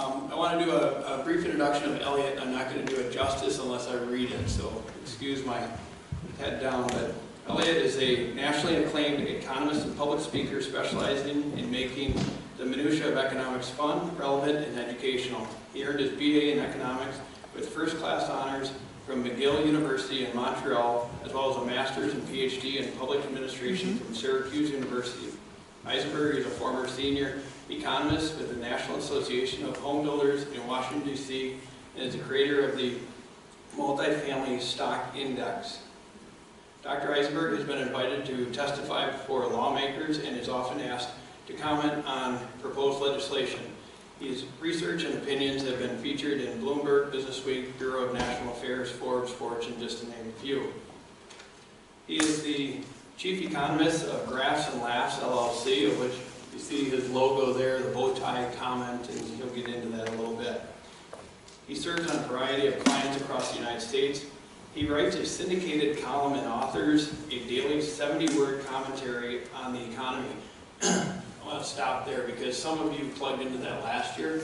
I want to do a brief introduction of Elliot. I'm not going to do it justice unless I read it, so excuse my head down. But Elliot is a nationally acclaimed economist and public speaker specializing in making the minutiae of economics fun, relevant, and educational. He earned his BA in economics with first-class honors from McGill University in Montreal, as well as a master's and Ph.D. in public administration from Syracuse University. Eisenberg is a former senior economist with the National Association of Home Builders in Washington, D.C., and is the creator of the Multifamily Stock Index. Dr. Eisenberg has been invited to testify before lawmakers and is often asked to comment on proposed legislation. His research and opinions have been featured in Bloomberg, Businessweek, Bureau of National Affairs, Forbes, Fortune, just to name a few. He is the chief economist of Graphs and Laughs, LLC, of which you see his logo there, the bow tie comment, and he'll get into that a little bit. He serves on a variety of clients across the United States. He writes a syndicated column and authors a daily 70-word commentary on the economy. I want to stop there because some of you plugged into that last year.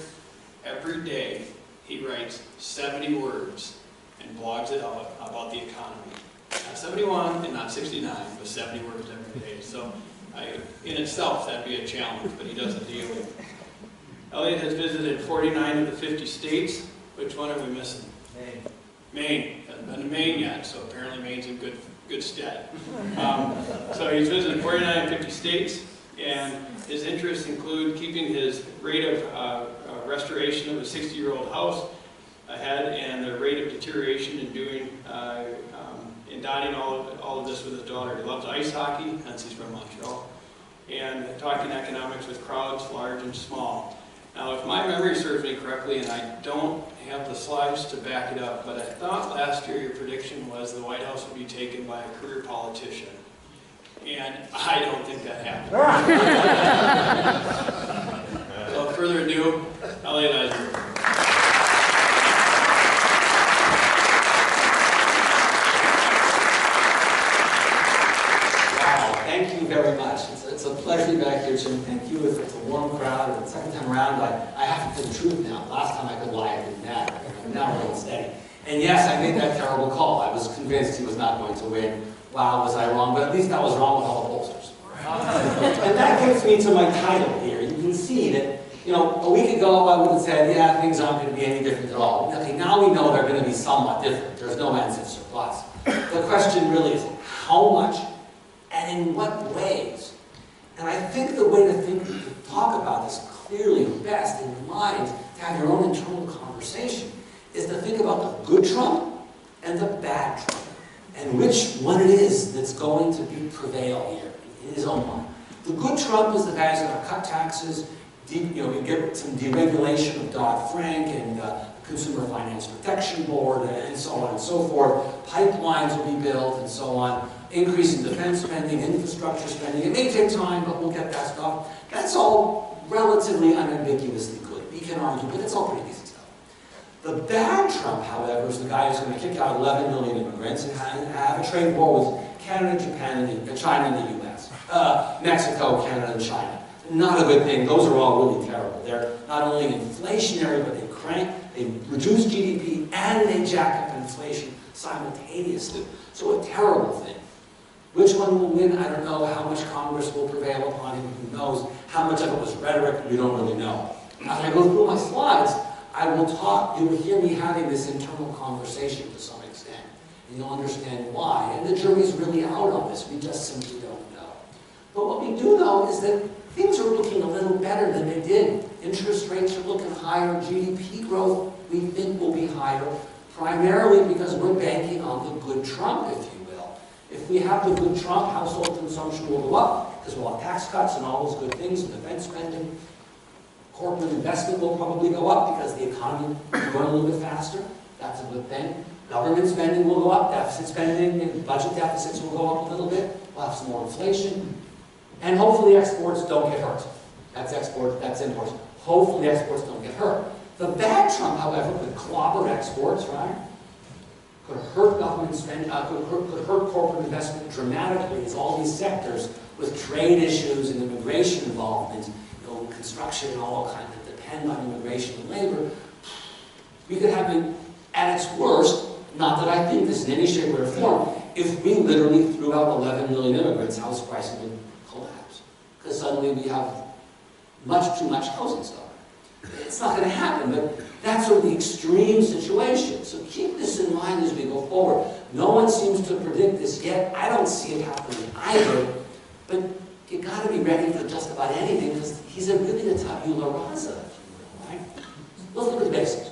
Every day he writes 70 words and blogs it out about the economy. Not 71 and not 69, but 70 words every day. So in itself, that'd be a challenge, but he does it daily. Elliot has visited 49 of the 50 states. Which one are we missing? Maine. Maine. Hasn't been to Maine yet, so apparently Maine's in good stead. So he's visited 49 of 50 states, and his interests include keeping his rate of restoration of a 60-year-old house ahead and the rate of deterioration in doing in dotting all of this with his daughter. He loves ice hockey, hence he's from Montreal, and talking economics with crowds large and small. Now, if my memory serves me correctly, and I don't have the slides to back it up, but I thought last year your prediction was the White House would be taken by a career politician. And I don't think that happened. So, without further ado, Elliot Eisenberg. Thank you very much. It's a pleasure to be back here, Jim. Thank you. It's a warm crowd. And the second time around, I have to tell the truth now. Last time I could lie, I did that. Now we're going steady. And yes, I made that terrible call. I was convinced he was not going to win. Wow, was I wrong? But at least I was wrong with all the pollsters. And that gets me to my title here. You can see that, a week ago I would have said, yeah, things aren't going to be any different at all. Okay, now we know they're going to be somewhat different. There's no end to surplus. The question really is, how much? And in what ways? And I think the way to talk about this clearly and best in your mind, to have your own internal conversation, is to think about the good Trump and the bad Trump, and which one it is that's going to prevail here in his own mind. The good Trump is the guy who's going to cut taxes, you get some deregulation of Dodd-Frank and Consumer Finance Protection Board, and so on and so forth. Pipelines will be built, and so on. Increase in defense spending, infrastructure spending. It may take time, but we'll get that stuff. That's all relatively unambiguously good. We can argue, but it's all pretty decent stuff. The bad Trump, however, is the guy who's going to kick out 11 million immigrants and have a trade war with Canada, Japan, and China, and the U.S. Mexico, Canada, and China. Not a good thing. Those are all really terrible. They're not only inflationary, but they reduce GDP and they jack up inflation simultaneously. So a terrible thing. Which one will win? I don't know. How much Congress will prevail upon him? Who knows? How much of it was rhetoric? We don't really know. As I go through my slides, I will talk. You will hear me having this internal conversation to some extent. And you'll understand why. And the jury's really out on this. We just simply don't know. But what we do know is that things are looking a little better than they did. Interest rates are looking higher. GDP growth, we think, will be higher, primarily because we're banking on the good Trump, if you will. If we have the good Trump, household consumption will go up because we'll have tax cuts and all those good things, and defense spending. Corporate investment will probably go up because the economy will be going a little bit faster. That's a good thing. Government spending will go up. Deficit spending and budget deficits will go up a little bit. We'll have some more inflation. And hopefully exports don't get hurt. That's exports, that's imports. Hopefully exports don't get hurt. The bad Trump, however, could clobber exports, right? Could hurt government spending, could hurt corporate investment dramatically, as all these sectors with trade issues and immigration involvement, construction and all kinds that depend on immigration and labor We could have it at its worst, not that I think this in any shape or form, if we literally threw out 11 million immigrants, house prices would collapse. Because suddenly we have much too much housing stock. It's not going to happen, but that's sort of the extreme situation. So keep this in mind as we go forward. No one seems to predict this yet. I don't see it happening either. But you got to be ready for just about anything, because he's a really a tabula rasa, right? Let's look at the basics.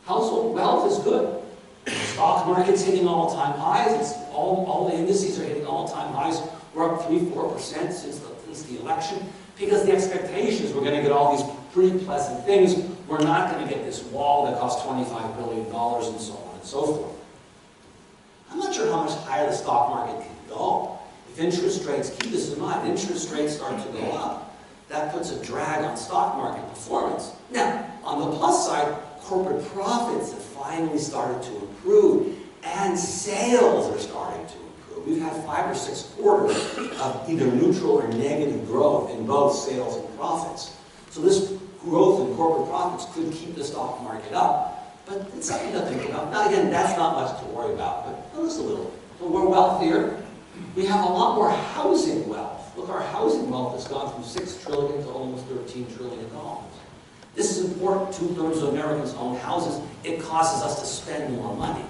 Household wealth is good. The stock market's hitting all-time highs. All the indices are hitting all-time highs. We're up 3-4% since the election, because the expectations we're going to get all these pretty pleasant things. We're not going to get this wall that costs $25 billion and so on and so forth. I'm not sure how much higher the stock market can go. If interest rates, keep this in mind, interest rates start to go up, that puts a drag on stock market performance. Now, on the plus side, corporate profits have finally started to improve, and sales are starting to improve. We've had 5 or 6 quarters of either neutral or negative growth in both sales and profits. So this growth in corporate profits could keep the stock market up, but it's something to think about. Now again, that's not much to worry about, but just a little. So we're wealthier. We have a lot more housing wealth. Look, our housing wealth has gone from $6 trillion to almost $13 trillion. This is important. 2/3 of Americans own houses. It causes us to spend more money.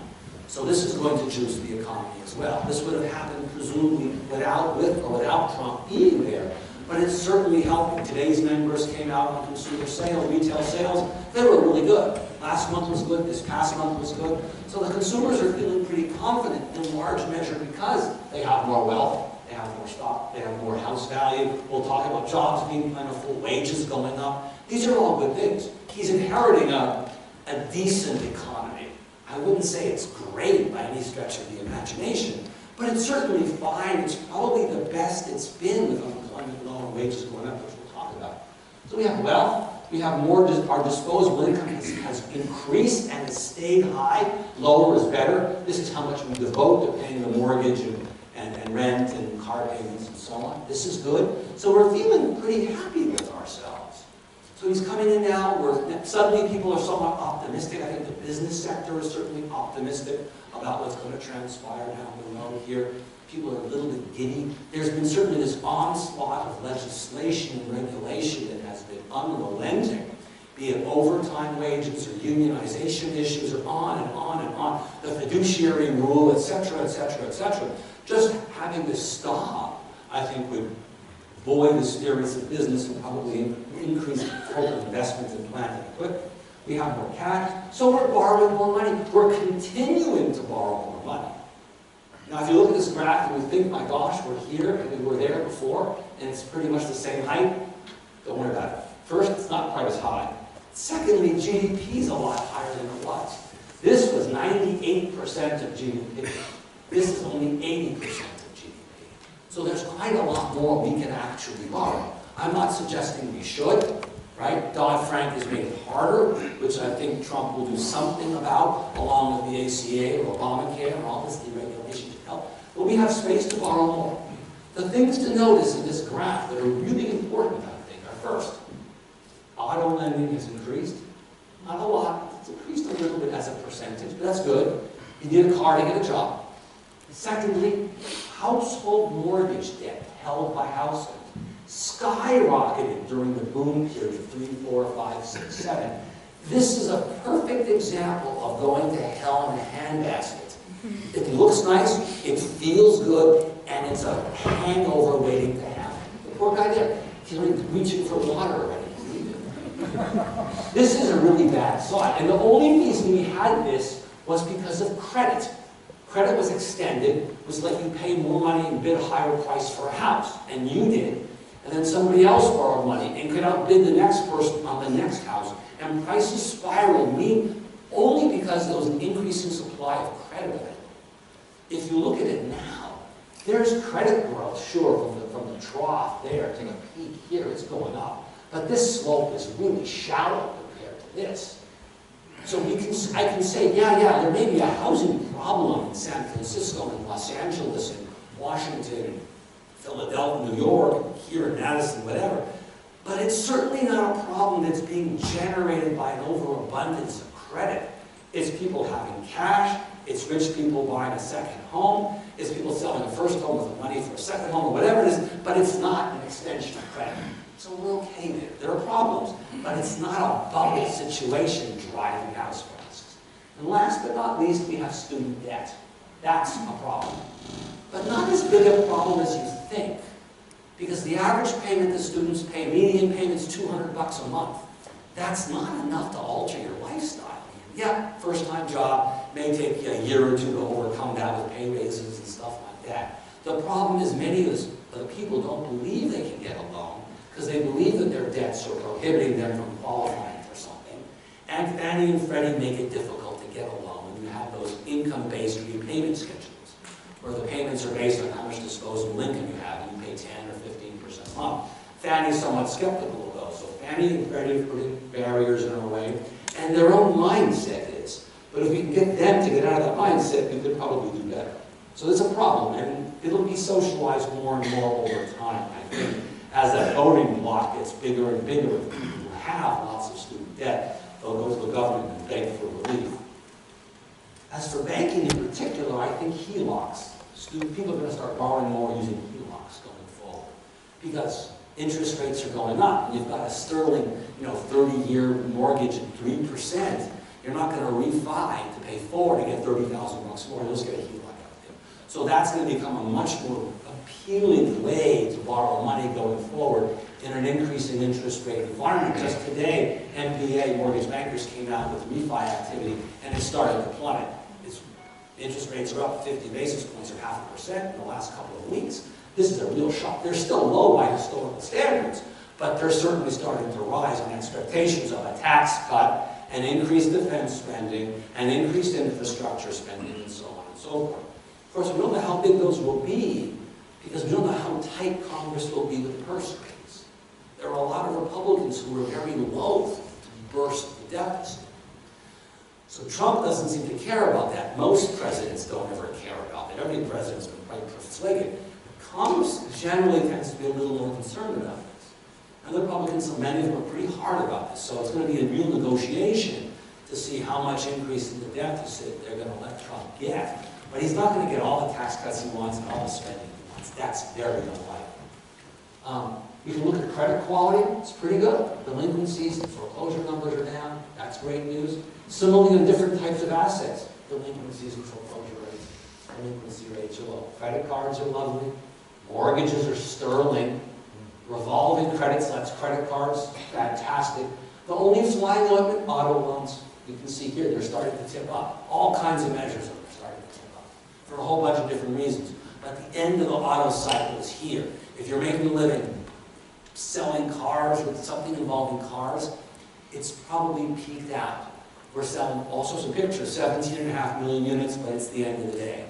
So this is going to juice the economy as well. This would have happened presumably without Trump being there. But it's certainly helping. Today's numbers came out on consumer sales, retail sales. They were really good. Last month was good. This past month was good. So the consumers are feeling pretty confident in large measure because they have more wealth, they have more stock, they have more house value. We'll talk about jobs being plentiful, wages going up. These are all good things. He's inheriting a decent economy. I wouldn't say it's great by any stretch of the imagination, but it's certainly fine. It's probably the best it's been with unemployment low and wages going up, which we'll talk about. So we have wealth. We have more, our disposable income has increased and has stayed high. Lower is better. This is how much we devote to paying the mortgage and rent and car payments and so on. This is good. So we're feeling pretty happy with ourselves. So he's coming in now. Suddenly people are somewhat optimistic. I think the business sector is certainly optimistic about what's going to transpire down the road here. People are a little bit giddy. There's been certainly this onslaught of legislation and regulation that has been unrelenting, be it overtime wages or unionization issues or on and on and on, the fiduciary rule, etc., etc., etc. Just having this stop, I think, would buoy the spirits of business and probably increase corporate investment in plant and equipment. We have more cash, so we're borrowing more money. We're continuing to borrow more money. Now, if you look at this graph and you think, my gosh, we're here and we were there before, and it's pretty much the same height, don't worry about it. First, it's not quite as high. Secondly, GDP is a lot higher than it was. This was 98% of GDP. This is only 80% of GDP. So there's quite a lot more we can actually borrow. I'm not suggesting we should, right? Dodd-Frank has made it harder, which I think Trump will do something about, along with the ACA or Obamacare and all this deregulation to help. But we have space to borrow more. The things to notice in this graph that are really important, I think, are first, auto lending has increased. Not a lot. It's increased a little bit as a percentage, but that's good. You need a car to get a job. Secondly, household mortgage debt held by households skyrocketed during the boom period of 3, 4, 5, 6, 7. This is a perfect example of going to hell in a handbasket. It looks nice, it feels good, and it's a hangover waiting to happen. The poor guy there, he's reaching for water already. This is a really bad sign. And the only reason we had this was because of credit. Credit was extended, was let you pay more money and bid a higher price for a house. And you did. And then somebody else borrowed money and could outbid the next person on the next house. And prices spiraled, only because there was an increasing supply of credit available. If you look at it now, there's credit growth, sure, from the trough there to the peak here, it's going up. But this slope is really shallow compared to this. So I can say, yeah, there may be a housing problem in San Francisco and Los Angeles and Washington, Philadelphia, New York, here in Madison, whatever. But it's certainly not a problem that's being generated by an overabundance of credit. It's people having cash, it's rich people buying a second home, it's people selling a first home with the money for a second home, or whatever it is, but it's not an extension of credit. So we're okay there. There are problems, but it's not a bubble situation driving house prices. And last but not least, we have student debt. That's a problem. But not as big a problem as you think. Because the average payment that students pay, median payment is $200 a month. That's not enough to alter your lifestyle. Yeah, first-time job, may take you a year or two to overcome that with pay raises and stuff like that. The problem is many of the people don't believe they can get a loan because they believe that their debts are prohibiting them from qualifying for something. And Fannie and Freddie make it difficult to get a loan when you have those income-based repayment schedules, where the payments are based on how much disposable income you have, and you pay 10 or 15% a month. Fannie's somewhat skeptical of those, so Fannie and Freddie are putting barriers in our way, and their own mindset is. But if we can get them to get out of that mindset, we could probably do better. So there's a problem, and it'll be socialized more and more over time, I think, as that voting block gets bigger and bigger. If people have lots of student debt, they'll go to the government and beg for relief. As for banking in particular, I think HELOCs. People are going to start borrowing more using HELOCs going forward, because interest rates are going up. You've got a sterling, 30-year mortgage at 3%. You're not going to refi to pay 4 to get $30,000 more. You'll just get a HELOC out there. So that's going to become a much more appealing way to borrow money going forward in an increasing interest rate environment. Just today, MBA, mortgage bankers, came out with refi activity, and it started to plummet. Interest rates are up 50 basis points or 0.5% in the last couple of weeks. This is a real shock. They're still low by historical standards, but they're certainly starting to rise on expectations of a tax cut and increased defense spending and increased infrastructure spending and so on and so forth. Of course, we don't know how big those will be because we don't know how tight Congress will be with the purse strings. There are a lot of Republicans who are very loath to burst the deficit. So Trump doesn't seem to care about that. Most presidents don't ever care about that. Every president's been quite profligate. Congress generally tends to be a little more concerned about this. And the Republicans, many of them are pretty hard about this. So it's going to be a real negotiation to see how much increase in the deficit they're going to let Trump get. But he's not going to get all the tax cuts he wants and all the spending he wants. That's very unlikely. You can look at credit quality. It's pretty good. Delinquencies and foreclosure numbers are down. That's great news. Similarly, in different types of assets, delinquencies and foreclosure rates, delinquency rates are low. Credit cards are lovely. Mortgages are sterling. Revolving credits, that's credit cards, fantastic. The only flying element, auto loans. You can see here, they're starting to tip up. All kinds of measures are starting to tip up for a whole bunch of different reasons. But the end of the auto cycle is here. If you're making a living selling cars or something involving cars, it's probably peaked out. We're selling all sorts of pictures, 17.5 million units, but it's the end of the day.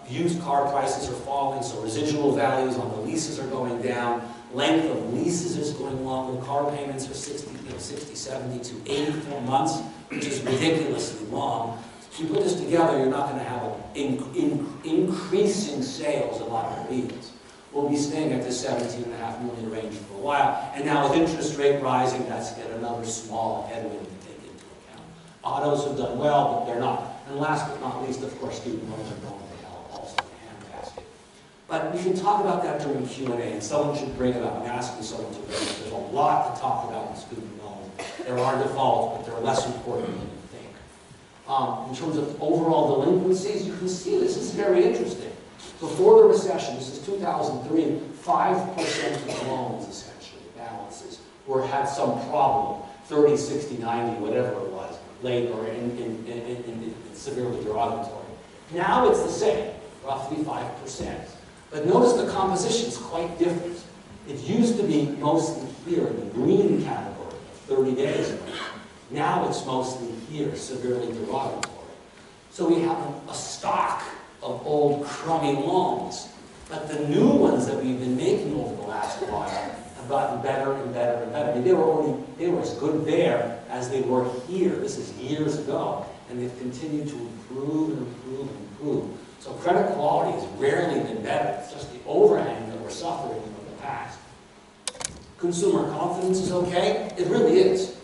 Used car prices are falling, so residual values on the leases are going down. Length of leases is going longer. Car payments are 60, 70 to 84 months, which is ridiculously long. So you put this together, you're not going to have increasing sales of automobiles. We'll be staying at this 17.5 million range for a while. And now with interest rate rising, that's yet another small headwind to take into account. Autos have done well, but they're not. And last but not least, of course, student loans are going to hell, also in the handbasket. But we can talk about that during Q&A, and someone should bring it up. I'm asking someone to bring it up. There's a lot to talk about in student loans. There are defaults, but they're less important than you think. In terms of overall delinquencies, you can see this is very interesting. Before the recession, this is 2003, 5% of loans, essentially, balances, had some problem, 30, 60, 90, whatever it was, late or in severely derogatory. Now it's the same, roughly 5%. But notice the composition is quite different. It used to be mostly here in the green category, 30 days ago. Now it's mostly here, severely derogatory. So we have a stock of old crummy loans. But the new ones that we've been making over the last while have gotten better and better and better. I mean, they were as good there as they were here. This is years ago. And they've continued to improve and improve and improve. So credit quality has rarely been better. It's just the overhang that we're suffering from the past. Consumer confidence is okay. It really is.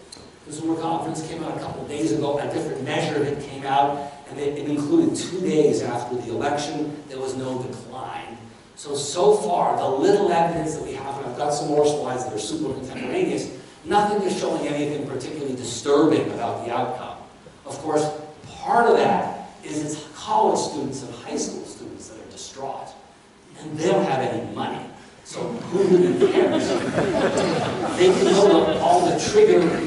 Consumer confidence came out a couple of days ago. A different measure of it came out, and it included 2 days after the election. There was no decline. So far, the little evidence that we have, and I've got some more slides that are super contemporaneous, nothing is showing anything particularly disturbing about the outcome. Of course, part of that is it's college students and high school students that are distraught, and they don't have any money. So who really cares? They can go to all the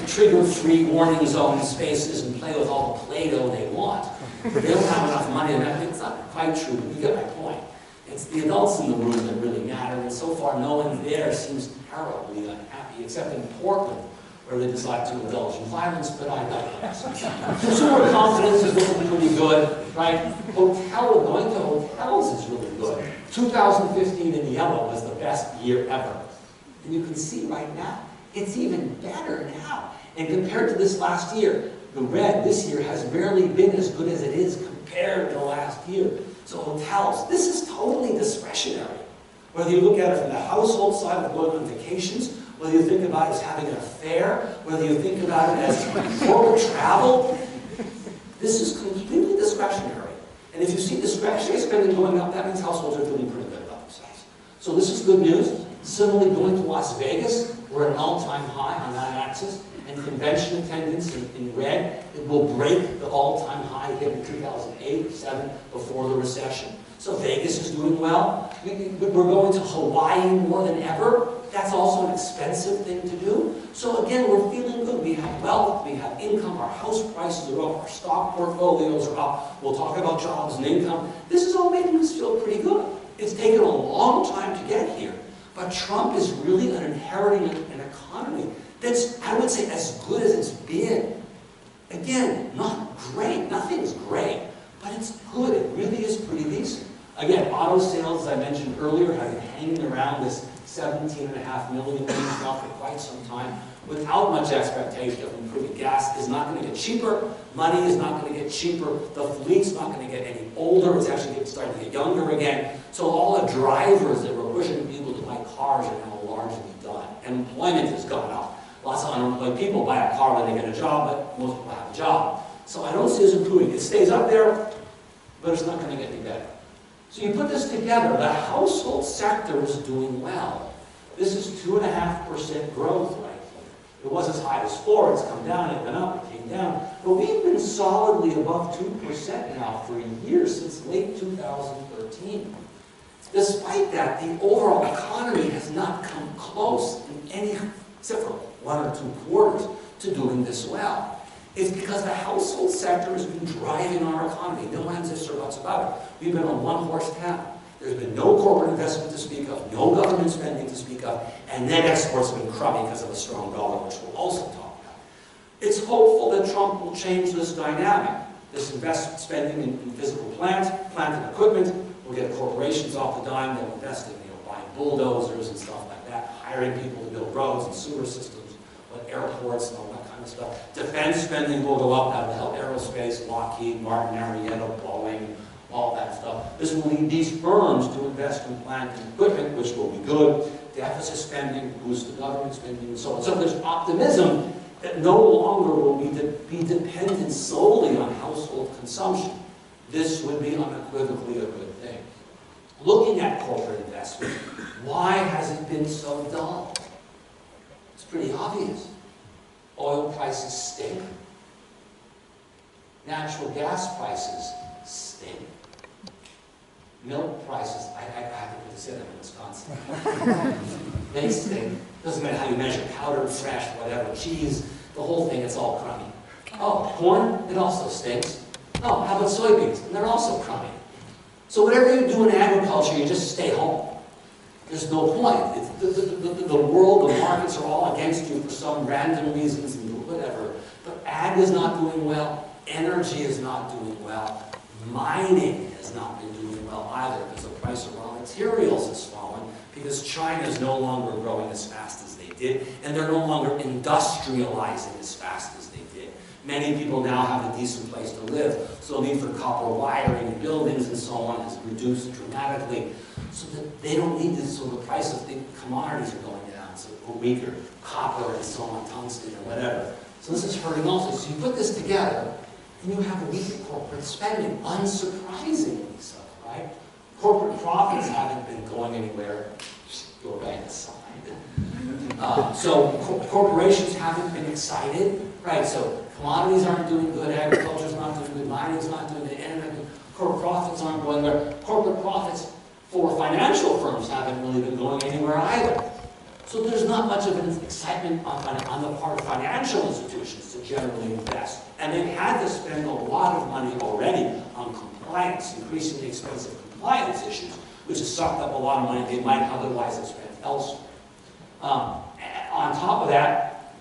trigger-free warning zone spaces and play with all the Play-Doh they want. They don't have enough money. It's not quite true, but you get my point. It's the adults in the room that really matter, and so far no one there seems terribly unhappy, except in Portland, where they decide to indulge in violence, but I digress. Consumer confidence is looking pretty good, right? Going to hotels is really good. 2015 in yellow was the best year ever. And you can see right now, it's even better now. And compared to this last year, the red this year has rarely been as good as it is compared to last year. So hotels, this is totally discretionary. Whether you look at it from the household side of going on vacations, whether you think about it as having an affair, whether you think about it as corporate travel, this is completely discretionary. And if you see discretionary spending going up, that means households are feeling pretty good about themselves. So this is good news. Similarly, going to Las Vegas, we're at an all-time high on that axis, and convention attendance in red, it will break the all-time high hit in 2008-07 before the recession. So Vegas is doing well. We're going to Hawaii more than ever. That's also an expensive thing to do. So again, we're feeling good. We have wealth, we have income, our house prices are up, our stock portfolios are up. We'll talk about jobs and income. This is all making us feel pretty good. It's taken a long time to get here. But Trump is really inheriting an economy that's, I would say, as good as it's been. Again, not great. Nothing's great. But it's good. It really is pretty decent. Again, auto sales, as I mentioned earlier, have been hanging around this 17.5 million range now for quite some time without much expectation of improving. Gas is not going to get cheaper. Money is not going to get cheaper. The fleet's not going to get any older. It's actually starting to get younger again. So all the drivers that were pushing people to buy cars are now largely done. Employment has gone up. Lots of unemployed people buy a car when they get a job, but most people have a job. So I don't see this improving. It stays up there, but it's not going to get any better. So you put this together, the household sector is doing well. This is 2.5% growth right here. It was as high as 4, it's come down, it went up, it came down. But we've been solidly above 2% now for years, since late 2013. Despite that, the overall economy has not come close in any, except for 1 or 2 quarters, to doing this well. It's because the household sector has been driving our economy. No one's ifs or buts about it. We've been a one-horse town. There's been no corporate investment to speak of, no government spending to speak of, and net exports have been crummy because of a strong dollar, which we'll also talk about. It's hopeful that Trump will change this dynamic. This investment spending in physical plant and equipment will get corporations off the dime. They'll invest in buying bulldozers and stuff like that, hiring people to build roads and sewer systems, airports and all that kind of stuff. Defense spending will go up. That will help aerospace, Lockheed, Martin, Marietta, Boeing, all that stuff. This will lead these firms to invest in plant and equipment, which will be good. Deficit spending, boost the government spending, and so on. So there's optimism that no longer will we be dependent solely on household consumption. This would be unequivocally a good thing. Looking at corporate investment, why has it been so dull? It's pretty obvious. Oil prices stink. Natural gas prices stink. Milk prices, I have to put this in, I'm in Wisconsin. They stink. Doesn't matter how you measure, powdered, fresh, whatever, cheese, the whole thing, it's all crummy. Oh, corn, it also stinks. Oh, how about soybeans? And they're also crummy. So whatever you do in agriculture, you just stay home. There's no point. The world, the markets are all against you for some random reasons and whatever. But ag is not doing well. Energy is not doing well. Mining has not been doing well either because the price of raw materials has fallen because China is no longer growing as fast as they did and they're no longer industrializing as fast as they did. Many people now have a decent place to live, so the need for copper wiring in buildings and so on has reduced dramatically. So that they don't need this, so the price of the commodities are going down, so weaker, copper and so on, tungsten or whatever. So this is hurting also. So you put this together, and you have weak corporate spending, unsurprisingly so, right? Corporate profits haven't been going anywhere. Your bank aside. So corporations haven't been excited, right? So commodities aren't doing good, agriculture's not doing good, mining's not doing good, internet, corporate profits aren't going there. Corporate profits for financial firms haven't really been going anywhere either. So there's not much of an excitement on the part of financial institutions to generally invest. And they've had to spend a lot of money already on compliance, increasingly expensive compliance issues, which has sucked up a lot of money they might otherwise have spent elsewhere. On top of that,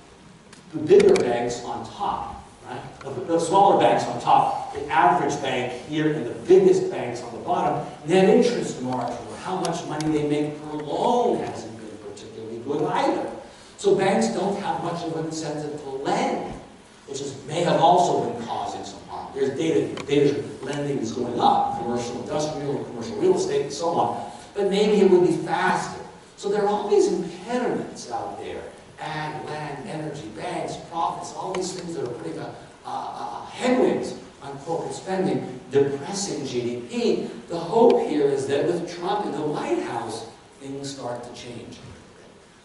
the bigger banks on top, right? The smaller banks on top, the average bank here and the biggest banks on the bottom, net interest margin, or how much money they make per loan hasn't been particularly good either. So banks don't have much of an incentive to lend, which may have also been causing some harm. There's data lending is going up, commercial industrial, commercial real estate, and so on. But maybe it would be faster. So there are all these impediments out there. Ag, land, energy, banks, profits, all these things that are putting headwinds on corporate spending, depressing GDP. The hope here is that with Trump in the White House, things start to change.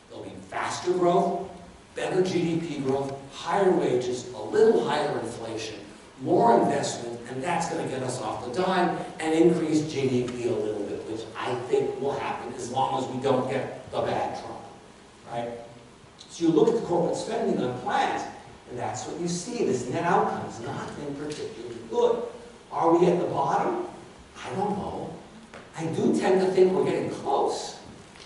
There'll be faster growth, better GDP growth, higher wages, a little higher inflation, more investment, and that's going to get us off the dime and increase GDP a little bit, which I think will happen as long as we don't get the bad Trump, right? So you look at the corporate spending on plans, and that's what you see. This net outcome has not been particularly good. Are we at the bottom? I don't know. I do tend to think we're getting close.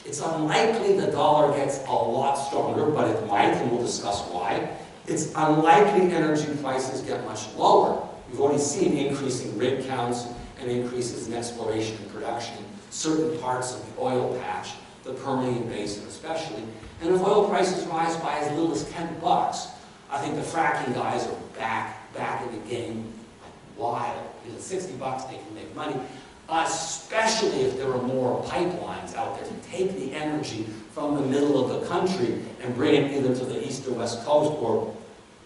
It's unlikely the dollar gets a lot stronger, but it might, and we'll discuss why. It's unlikely energy prices get much lower. We've already seen increasing rig counts and increases in exploration and production in certain parts of the oil patch, the Permian Basin especially. And if oil prices rise by as little as $10, I think the fracking guys are back in the game wild. At $60 they can make money, especially if there are more pipelines out there to take the energy from the middle of the country and bring it either to the east or west coast or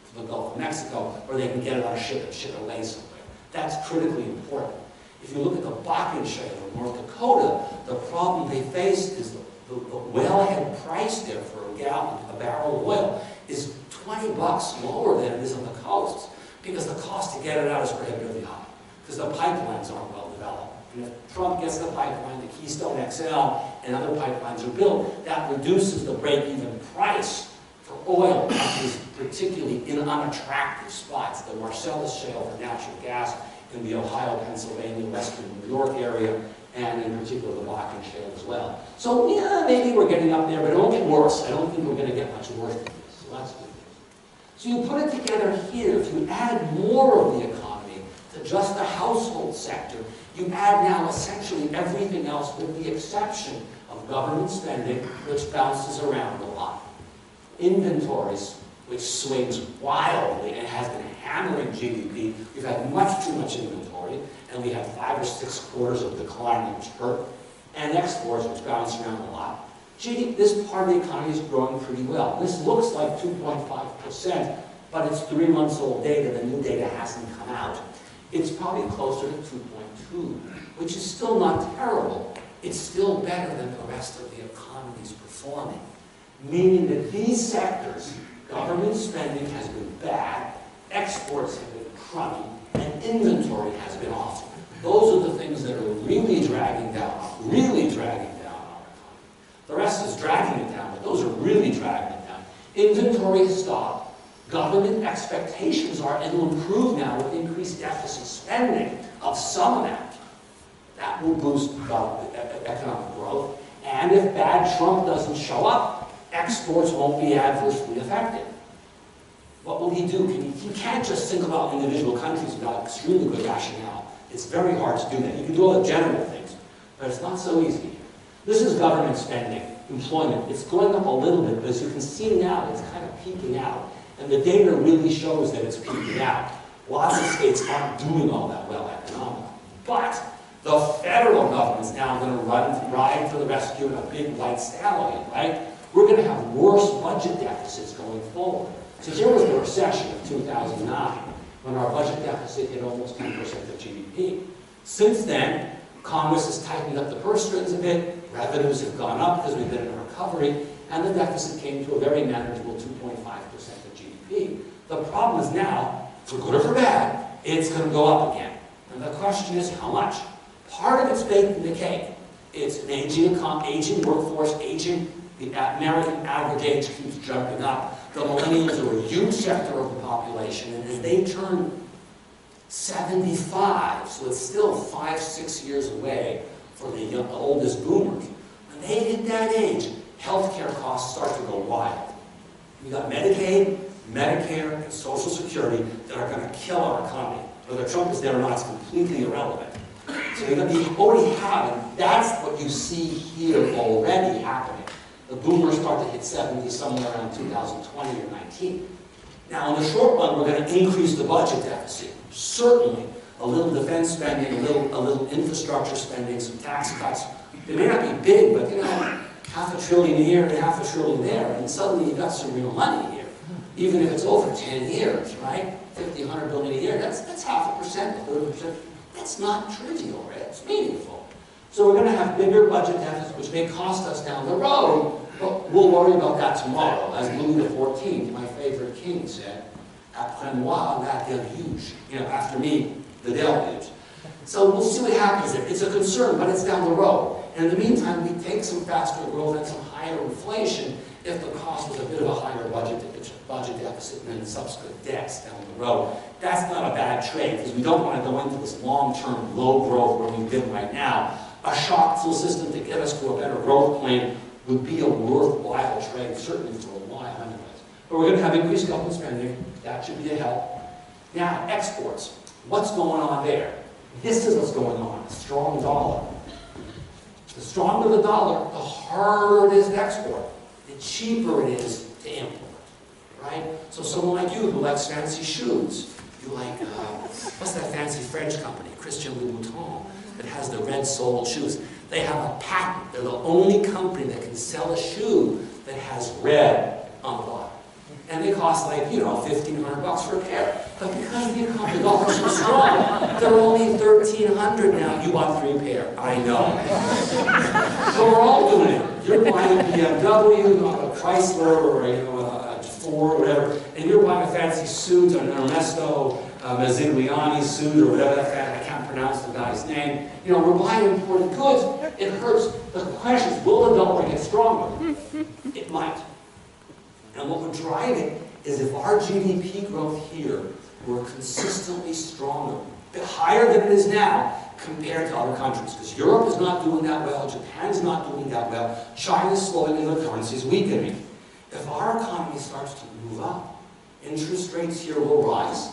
to the Gulf of Mexico, or they can get it on a ship and ship it away somewhere. That's critically important. If you look at the Bakken Shale in North Dakota, the problem they face is the wellhead price there for a barrel of oil is $20 lower than it is on the coasts, because the cost to get it out is prohibitively high, because the pipelines aren't well developed. And if Trump gets the pipeline, the Keystone XL, and other pipelines are built, that reduces the break-even price for oil in these particularly unattractive spots, the Marcellus Shale for natural gas in the Ohio, Pennsylvania, western New York area, and in particular the Bakken Shale as well. So yeah, maybe we're getting up there, but it won't get worse. I don't think we're going to get much worse than this. So that's good. So you put it together here. If you add more of the economy to just the household sector, you add now essentially everything else with the exception of government spending, which bounces around a lot. Inventories, which swings wildly and has been hammering GDP. We've had much too much inventory, and we have 5 or 6 quarters of decline, which hurt. And exports, which bounce around a lot. GDP, this part of the economy is growing pretty well. This looks like 2.5%, but it's 3 months old data. The new data hasn't come out. It's probably closer to 2.2, which is still not terrible. It's still better than the rest of the economy's performing. Meaning that these sectors, government spending has been bad, exports have been crummy, and inventory has been awful. Those are the things that are really dragging down our economy. The rest is dragging it down, but those are really dragging it down. Inventory has stopped. Government expectations are it'll improve now with increased deficit spending of some amount. That will boost economic growth. And if bad Trump doesn't show up, exports won't be adversely affected. What will he do? He can't just single out individual countries without extremely good rationale. It's very hard to do that. You can do all the general things, but it's not so easy. This is government spending, employment. It's going up a little bit, but as you can see now, it's kind of peaking out. And the data really shows that it's peaking out. Lots of states aren't doing all that well economically. But the federal government's now going to ride to the rescue in a big white stallion, right? We're going to have worse budget deficits going forward. So here was the recession of 2009, when our budget deficit hit almost 10% of GDP. Since then, Congress has tightened up the purse strings a bit, revenues have gone up because we've been in a recovery, and the deficit came to a very manageable 2.5% of GDP. The problem is now, for good or for bad, it's going to go up again. And the question is, how much? Part of it's baked in the cake. It's an aging workforce, aging. The American average age keeps jumping up. The millennials are a huge sector of the population, and as they turn 75, so it's still 5-6 years away for the oldest boomers. When they hit that age, healthcare costs start to go wild. We got Medicaid, Medicare, and Social Security that are going to kill our economy. Whether Trump is there or not is completely irrelevant. So you already have, and that's what you see here already happening. The boomers start to hit 70 somewhere around 2020 or 19. Now, in the short run, we're going to increase the budget deficit. Certainly, a little defense spending, a little infrastructure spending, some tax cuts. They may not be big, but you know, $500 billion here and $500 billion there, and suddenly you've got some real money here. Even if it's over 10 years, right? 50, 100 billion a year, that's 0.5%, 30%. That's not trivial, right? It's meaningful. So we're going to have bigger budget deficits, which may cost us down the road, but we'll worry about that tomorrow. As Louis XIV, my favorite king, said, après moi la déluge. You know, after me, the deluge. So we'll see what happens there. It's a concern, but it's down the road. And in the meantime, we take some faster growth and some higher inflation if the cost was a bit of a higher budget deficit and then subsequent debts down the road. That's not a bad trade, because we don't want to go into this long-term low growth where we've been right now. A shock to the system to get us to a better growth plane would be a worthwhile trade, certainly for a while anyways. But we're going to have increased government spending. That should be a help. Now, exports. What's going on there? This is what's going on. A strong dollar. The stronger the dollar, the harder it is to export. The cheaper it is to import. Right? So someone like you who likes fancy shoes, you like, what's that fancy French company, Christian Louboutin, that has the red-soled shoes. They have a patent. They're the only company that can sell a shoe that has red on the bottom. And they cost like, you know, $1,500 for a pair. But because the economy is so strong, they're only $1,300 now. You bought 3 pair. I know. So we're all doing it. You're buying a BMW, a Chrysler, or a Ford, or whatever, and you're buying a fancy suit, an Ernesto Modigliani suit, or whatever that guy, I can't pronounce the guy's name. You know, we're buying imported goods. It hurts. The question is, will the dollar get stronger? It might. And what would drive it is if our GDP growth here were consistently stronger, a bit higher than it is now compared to other countries. Because Europe is not doing that well, Japan's not doing that well, China's slowing and their currency is weakening. If our economy starts to move up, interest rates here will rise,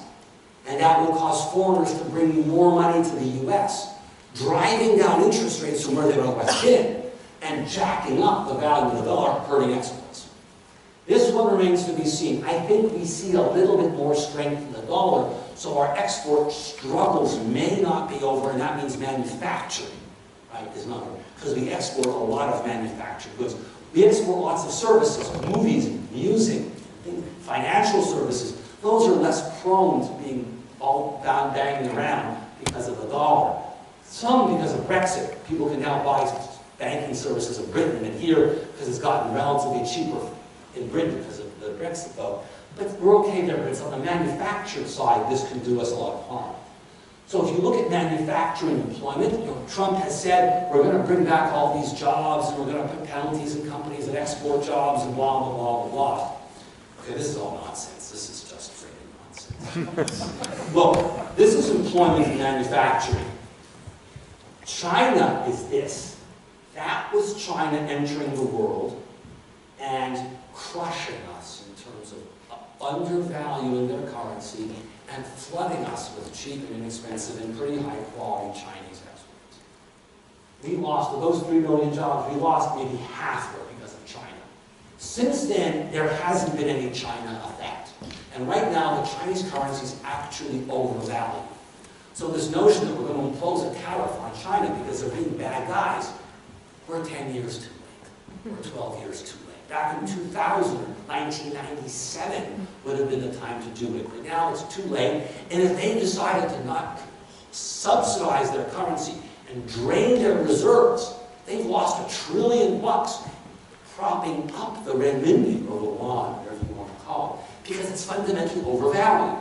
and that will cause foreigners to bring more money to the U.S., driving down interest rates from where they've otherwise been, and jacking up the value of the dollar, hurting exports. This one remains to be seen. I think we see a little bit more strength in the dollar, so our export struggles may not be over, and that means manufacturing, right, is not over, because we export a lot of manufactured goods. We export lots of services, movies, music, financial services. Those are less prone to being all banging around because of the dollar. Some because of Brexit. People can now buy banking services in Britain and here because it's gotten relatively cheaper in Britain because of the Brexit vote. But we're okay there, but it's on the manufactured side, this can do us a lot of harm. So if you look at manufacturing employment, you know, Trump has said we're going to bring back all these jobs and we're going to put penalties on companies that export jobs and blah, blah, blah, blah, blah. Okay, this is all nonsense. This is just freaking nonsense. Look, this is employment in manufacturing. China is this. That was China entering the world and crushing us in terms of undervaluing their currency and flooding us with cheap and inexpensive and pretty high quality Chinese exports. We lost, of those 3 million jobs, we lost maybe half of it because of China. Since then, there hasn't been any China effect. And right now, the Chinese currency is actually overvalued. So this notion that we're going to impose a tariff on China because they're being bad guys, we're 10 years too late. We're 12 years too late. Back in 2000, 1997 would have been the time to do it. But now it's too late. And if they decided to not subsidize their currency and drain their reserves, they've lost $1 trillion propping up the renminbi or the yuan, whatever you want to call it, because it's fundamentally overvalued.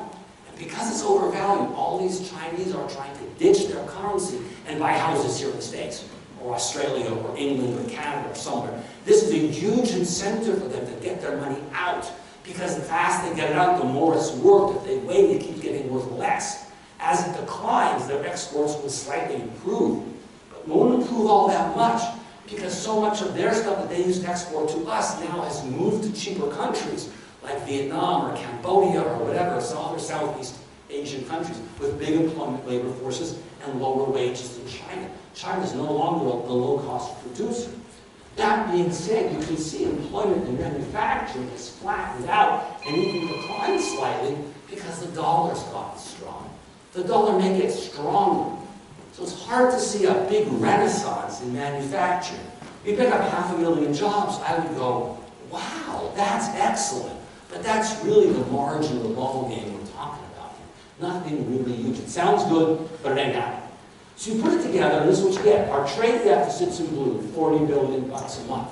And because it's overvalued, all these Chinese are trying to ditch their currency and buy houses here in the States, or Australia, or England, or Canada, or somewhere. This is a huge incentive for them to get their money out, because the faster they get it out, the more it's worth. If they wait, it keeps getting worth less. As it declines, their exports will slightly improve, but won't improve all that much, because so much of their stuff that they used to export to us now has moved to cheaper countries, like Vietnam or Cambodia or whatever, other Southeast Asian countries with big employment labor forces and lower wages than China. China is no longer the low-cost producer. That being said, you can see employment in manufacturing has flattened out and even declined slightly because the dollar's gotten strong. The dollar may get stronger. So it's hard to see a big renaissance in manufacturing. You pick up 500,000 jobs, I would go, wow, that's excellent. But that's really the margin of the ball game we're talking about here. Nothing really huge. It sounds good, but it ain't happening. So you put it together, and this is what you get. Our trade deficit's in blue, $40 billion a month.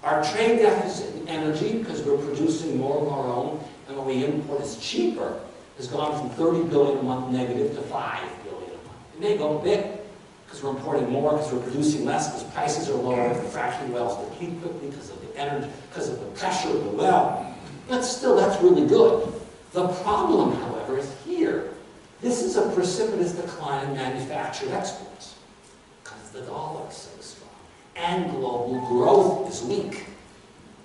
Our trade deficit in energy, because we're producing more of our own, and what we import is cheaper, has gone from $30 billion a month negative to $5 billion a month. It may go a bit, because we're importing more, because we're producing less, because prices are lower, the fracking wells deplete quickly because of the energy, because of the pressure of the well. But still, that's really good. The problem, however, is here. This is a precipitous decline in manufactured exports, because the dollar is so strong, and global growth is weak.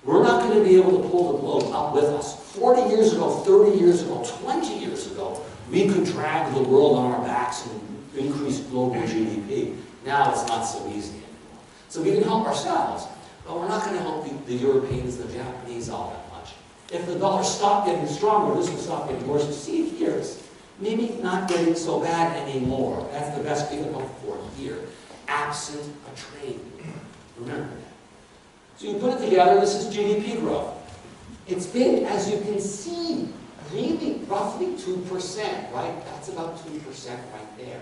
We're not going to be able to pull the globe up with us. 40 years ago, 30 years ago, 20 years ago, we could drag the world on our backs and increase global GDP. Now it's not so easy anymore. So we can help ourselves, but we're not going to help the Europeans, the Japanese all that much. If the dollar stopped getting stronger, this will stop getting worse. You see it here. It's maybe not getting so bad anymore. That's the best we can hope for here, absent a trade. Remember that. So you put it together, this is GDP growth. It's been, as you can see, really roughly 2%, right? That's about 2% right there.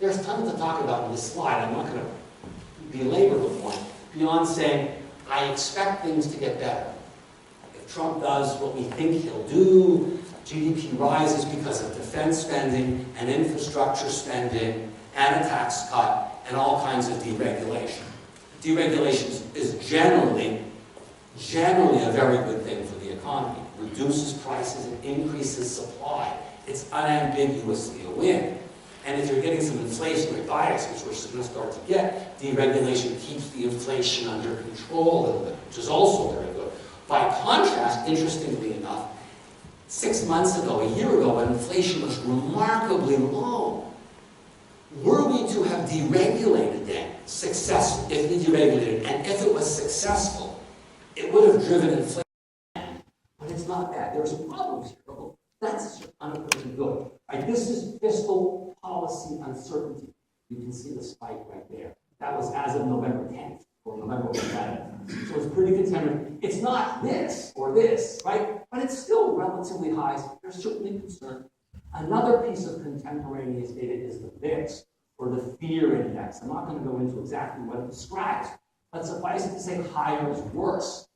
There's tons to talk about in this slide. I'm not going to belabor the point beyond saying I expect things to get better. If Trump does what we think he'll do, GDP rises because of defense spending and infrastructure spending and a tax cut and all kinds of deregulation. Deregulation is generally a very good thing for the economy. Reduces prices and increases supply. It's unambiguously a win. And if you're getting some inflationary bias, which we're going to start to get, deregulation keeps the inflation under control a little bit, which is also very good. By contrast, interestingly enough, 6 months ago, a year ago, when inflation was remarkably low, were we to have deregulated then, if we deregulated, and if it was successful, it would have driven inflation. But it's not that. There's problems here. That's unequivocally good. Right, this is fiscal policy uncertainty. You can see the spike right there. That was as of November 10th or November 11th. So it's pretty contemporary. It's not this or this, right? But it's still relatively high. So there's certainly concern. Another piece of contemporaneous data is the VIX, or the fear index. I'm not going to go into exactly what it describes, but suffice it to say higher is worse.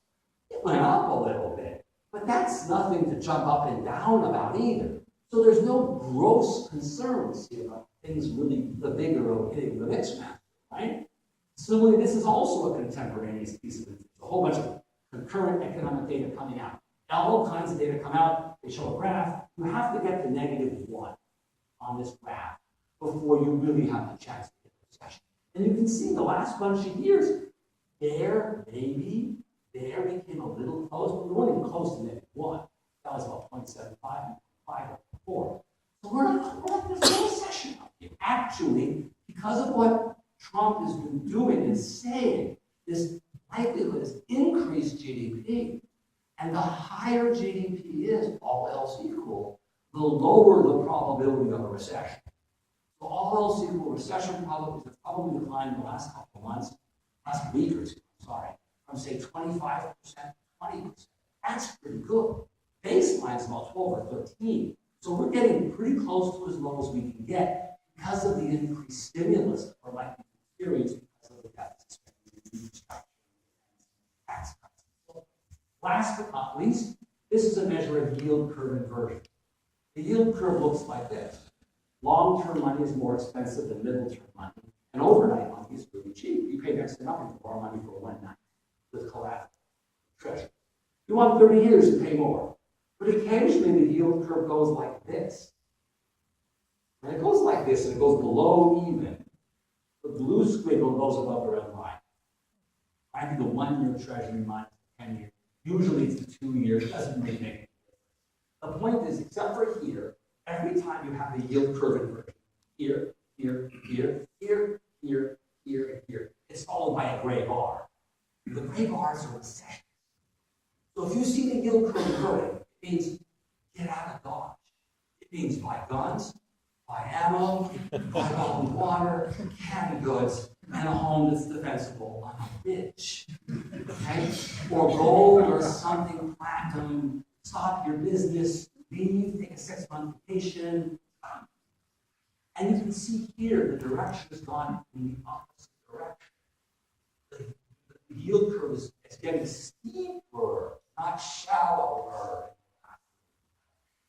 It went up a little bit, but that's nothing to jump up and down about either. So there's no gross concerns here about things really the bigger of hitting the VIX map, right? Similarly, this is also a contemporaneous piece of it. A whole bunch of concurrent economic data coming out. All kinds of data come out, they show a graph. You have to get to -1 on this graph before you really have the chance to get a recession. And you can see the last bunch of years, there became a little close, but we weren't even close to -1. That was about 0.75, 5.4. So there's no recession up here. Actually, because of what Trump has been doing and saying, this likelihood has increased GDP. And the higher GDP is, all else equal, the lower the probability of a recession. So all else equal, recession probability has probably declined in the last couple of months, last week or two, sorry, from say 25% to 20%. That's pretty good. Baseline is about 12 or 13. So we're getting pretty close to as low as we can get because of the increased stimulus that we're likely to experience because of the deficit spending, restructuring, tax cuts. So last but not least, this is a measure of yield curve inversion. The yield curve looks like this. Long-term money is more expensive than middle-term money, and overnight money is really cheap. You pay next to nothing to borrow money for one night with collateral, treasury. You want 30 years to pay more. But occasionally the yield curve goes like this. And it goes like this, and it goes below even. The blue squiggle goes above the red line. I think the 1 year treasury minus 10 years. Usually it's the 2 years, doesn't really make any difference. The point is, except for here, every time you have a yield curve inversion, here, here, here, here, here, here, and here, it's followed by a gray bar. The gray bars are recessions. So if you see the yield curve inverting, it means get out of Dodge. It means buy guns, buy ammo, buy bottled water, canned goods, and a home that's defensible on a ridge. Okay? Or gold or something platinum, stop your business, leave, take a 6-month vacation. And you can see here the direction has gone in the opposite direction. The yield curve is getting steeper, not shallower.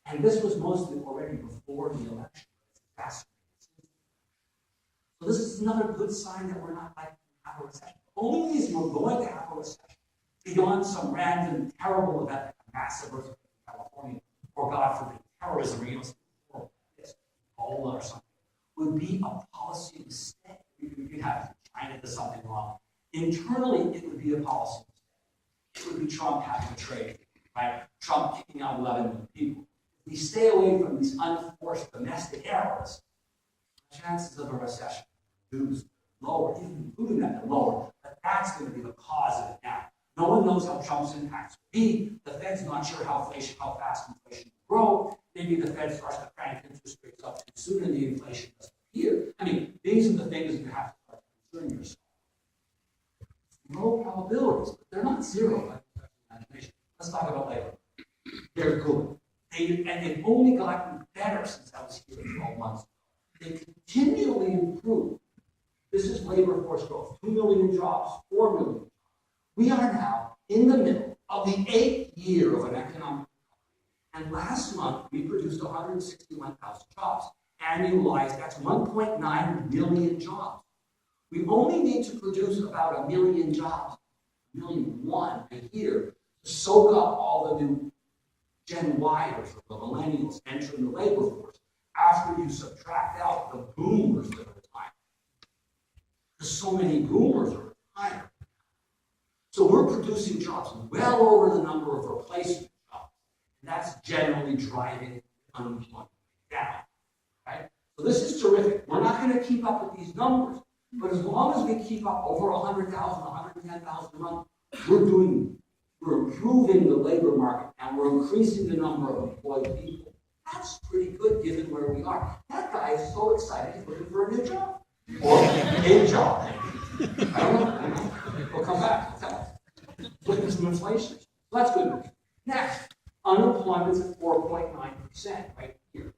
And this was mostly already before the election. So this is another good sign that we're not likely to have a recession. The only reason we're going to have a recession, beyond some random terrible event, like a massive earthquake in California, or God forbid, terrorism, or Ebola or something, would be a policy mistake. You'd have China does something wrong. Internally, it would be a policy mistake. It would be Trump having a trade, right? Trump kicking out 11 million people. If we stay away from these unforced domestic errors, the chances of a recession reduce lower, even including that, they're lower. But that's going to be the cause of it now. No one knows how Trump's impacts will be. The Fed's not sure how fast inflation will grow. Maybe the Fed starts to crank interest rates up too soon and the inflation doesn't appear. I mean, these are the things you have to start concerning yourself. Low probabilities, but they're not zero by imagination. Let's talk about labor. They're good. They've only gotten better since I was here 12 months ago. They continually improve. This is labor force growth. 2 million jobs, 4 million jobs. We are now in the middle of the 8th year of an economic recovery. And last month, we produced 161,000 jobs. Annualized, that's 1.9 million jobs. We only need to produce about 1 million jobs, 1,000,001 a year, to soak up all the new Gen Yers or the millennials entering the labor force after you subtract out the boomers that are retiring. Because so many boomers are retiring. So we're producing jobs well over the number of replacement jobs. And that's generally driving unemployment down. Right? So this is terrific. We're not going to keep up with these numbers. But as long as we keep up over 100,000, 110,000 a month, we're improving the labor market and we're increasing the number of employed people. That's pretty good given where we are. That guy is so excited he's looking for a new job. Or a job. I don't know. We'll come back. Tell us. Looking for some inflation. So that's good news. Next, unemployment's at 4.9% right here.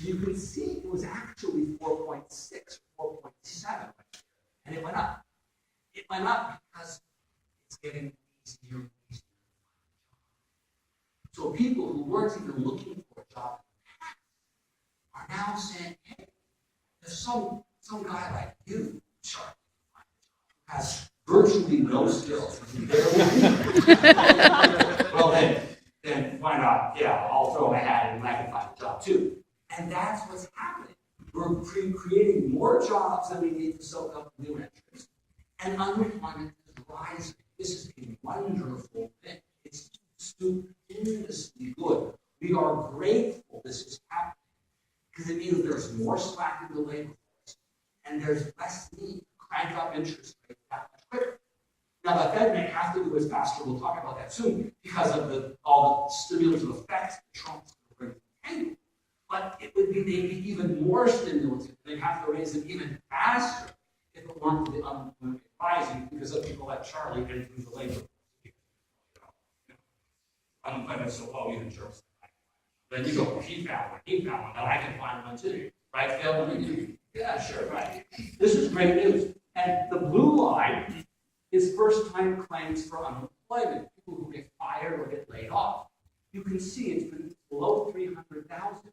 You can see it was actually 4.6, 4.7 right here. And it went up. It went up because it's getting easier and easier. So people who weren't even looking for a job are now saying, hey, there's some guy like you, Sharp, who has virtually no skills. Well, then why not? Yeah, I'll throw my hat in and I can find a job too. And that's what's happening. We're creating more jobs than we need to soak up new entrants. And unemployment is rising. This is a wonderful thing. It's stupendously good. We are grateful this is happening because it means there's more slack in the labor force and there's less need to crank up interest rates that much quicker. Now, the Fed may have to do it faster. We'll talk about that soon because of all the stimulative effects that Trump's going to bring to the table. But it would be maybe even more stimulative. They'd have to raise it even faster if it weren't for the unemployment rising because of people like Charlie getting through the labor force. unemployment, so, oh, you're insurance. Then you go, well, he found one, but I can find one too. Right, Phil? Yeah, sure, right. This is great news. And the blue line is first-time claims for unemployment, people who get fired or get laid off. You can see it's been below 300,000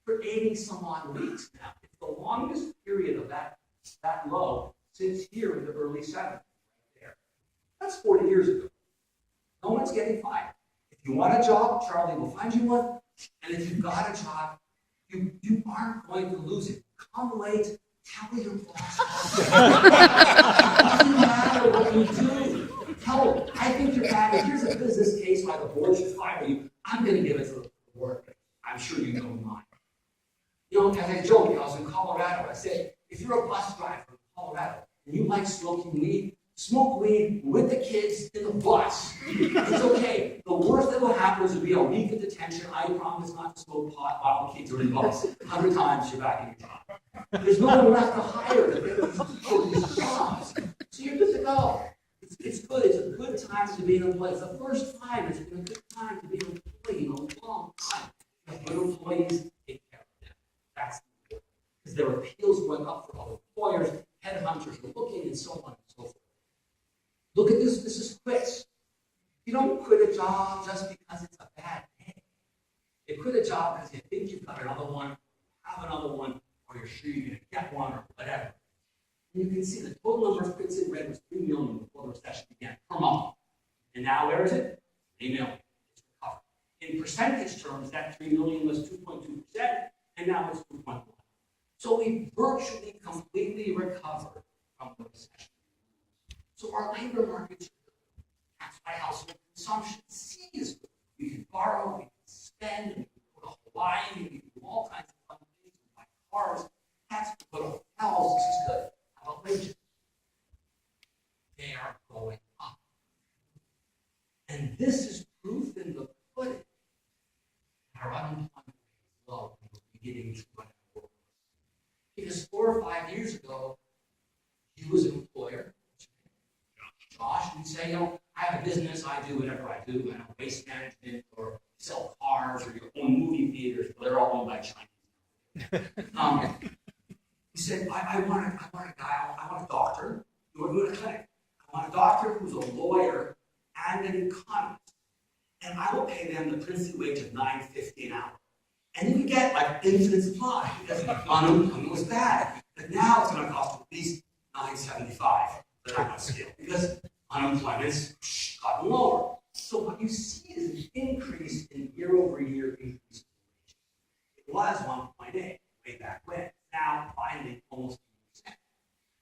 for 80 some odd weeks now. It's the longest period of that low since here in the early 70s. Right there. That's 40 years ago. No one's getting fired. If you want a job, Charlie will find you one. And if you've got a job, you aren't going to lose it. Come late, tell your boss. It doesn't matter what you do. Tell them, I think you're bad. If here's a business case why the board should fire you, I'm going to give it to the board. I'm sure you know mine. You know, as I joke, I was in Colorado. I said, if you're a bus driver in Colorado and you like smoking weed, smoke weed with the kids in the bus. It's okay. The worst that will happen is to be a week of detention. I promise not to smoke pot while the kids are in the bus. 100 times you're back in your job. There's no one left to hire for these jobs. So you're good to go. It's good. It's a good time to be an employee. It's the first time it's been a good time to be an employee in a long time. If good employees, take care of them. That's important. Because there are appeals going up for other employers, headhunters are looking, and so on and so forth. Look at this. This is quits. You don't quit a job just because it's a bad day. You quit a job because you think you've got another one, have another one, or you're sure you're going to get one, or whatever. And you can see the total number of quits in red was 3 million before the recession began per month. And now where is it? 3 million. It's recovered. In percentage terms, that 3 million was 2.2%, and now it's 2.1%. So we virtually completely recovered from the recession. So our labor markets are good. That's why household consumption is good. We can borrow, we can spend, we can go to Hawaii, we can do all kinds of fun things, we can buy cars. That's good. Hotels, this is good. How about wages? They are going up. And this is proof in the pudding. Our unemployment rate is low and we're beginning to run out of work. Because 4 or 5 years ago, you as an employer, Josh, you'd say, you know, I have a business, I do whatever I do, I know waste management, or sell cars, or your own movie theaters, but they're all owned by Chinese. He said, I want a guy, I want a doctor who are in a clinic. I want a doctor who's a lawyer and an economist. And I will pay them the princely wage of $9.50 an hour. And you could get like infinite supply because unemployment was bad. But now it's going to cost at least $9.75. They're not going to scale because unemployment's gotten lower. So what you see is an increase in year-over-year increase in wages. It was 1.8 way back when. Now, finally, almost 2%.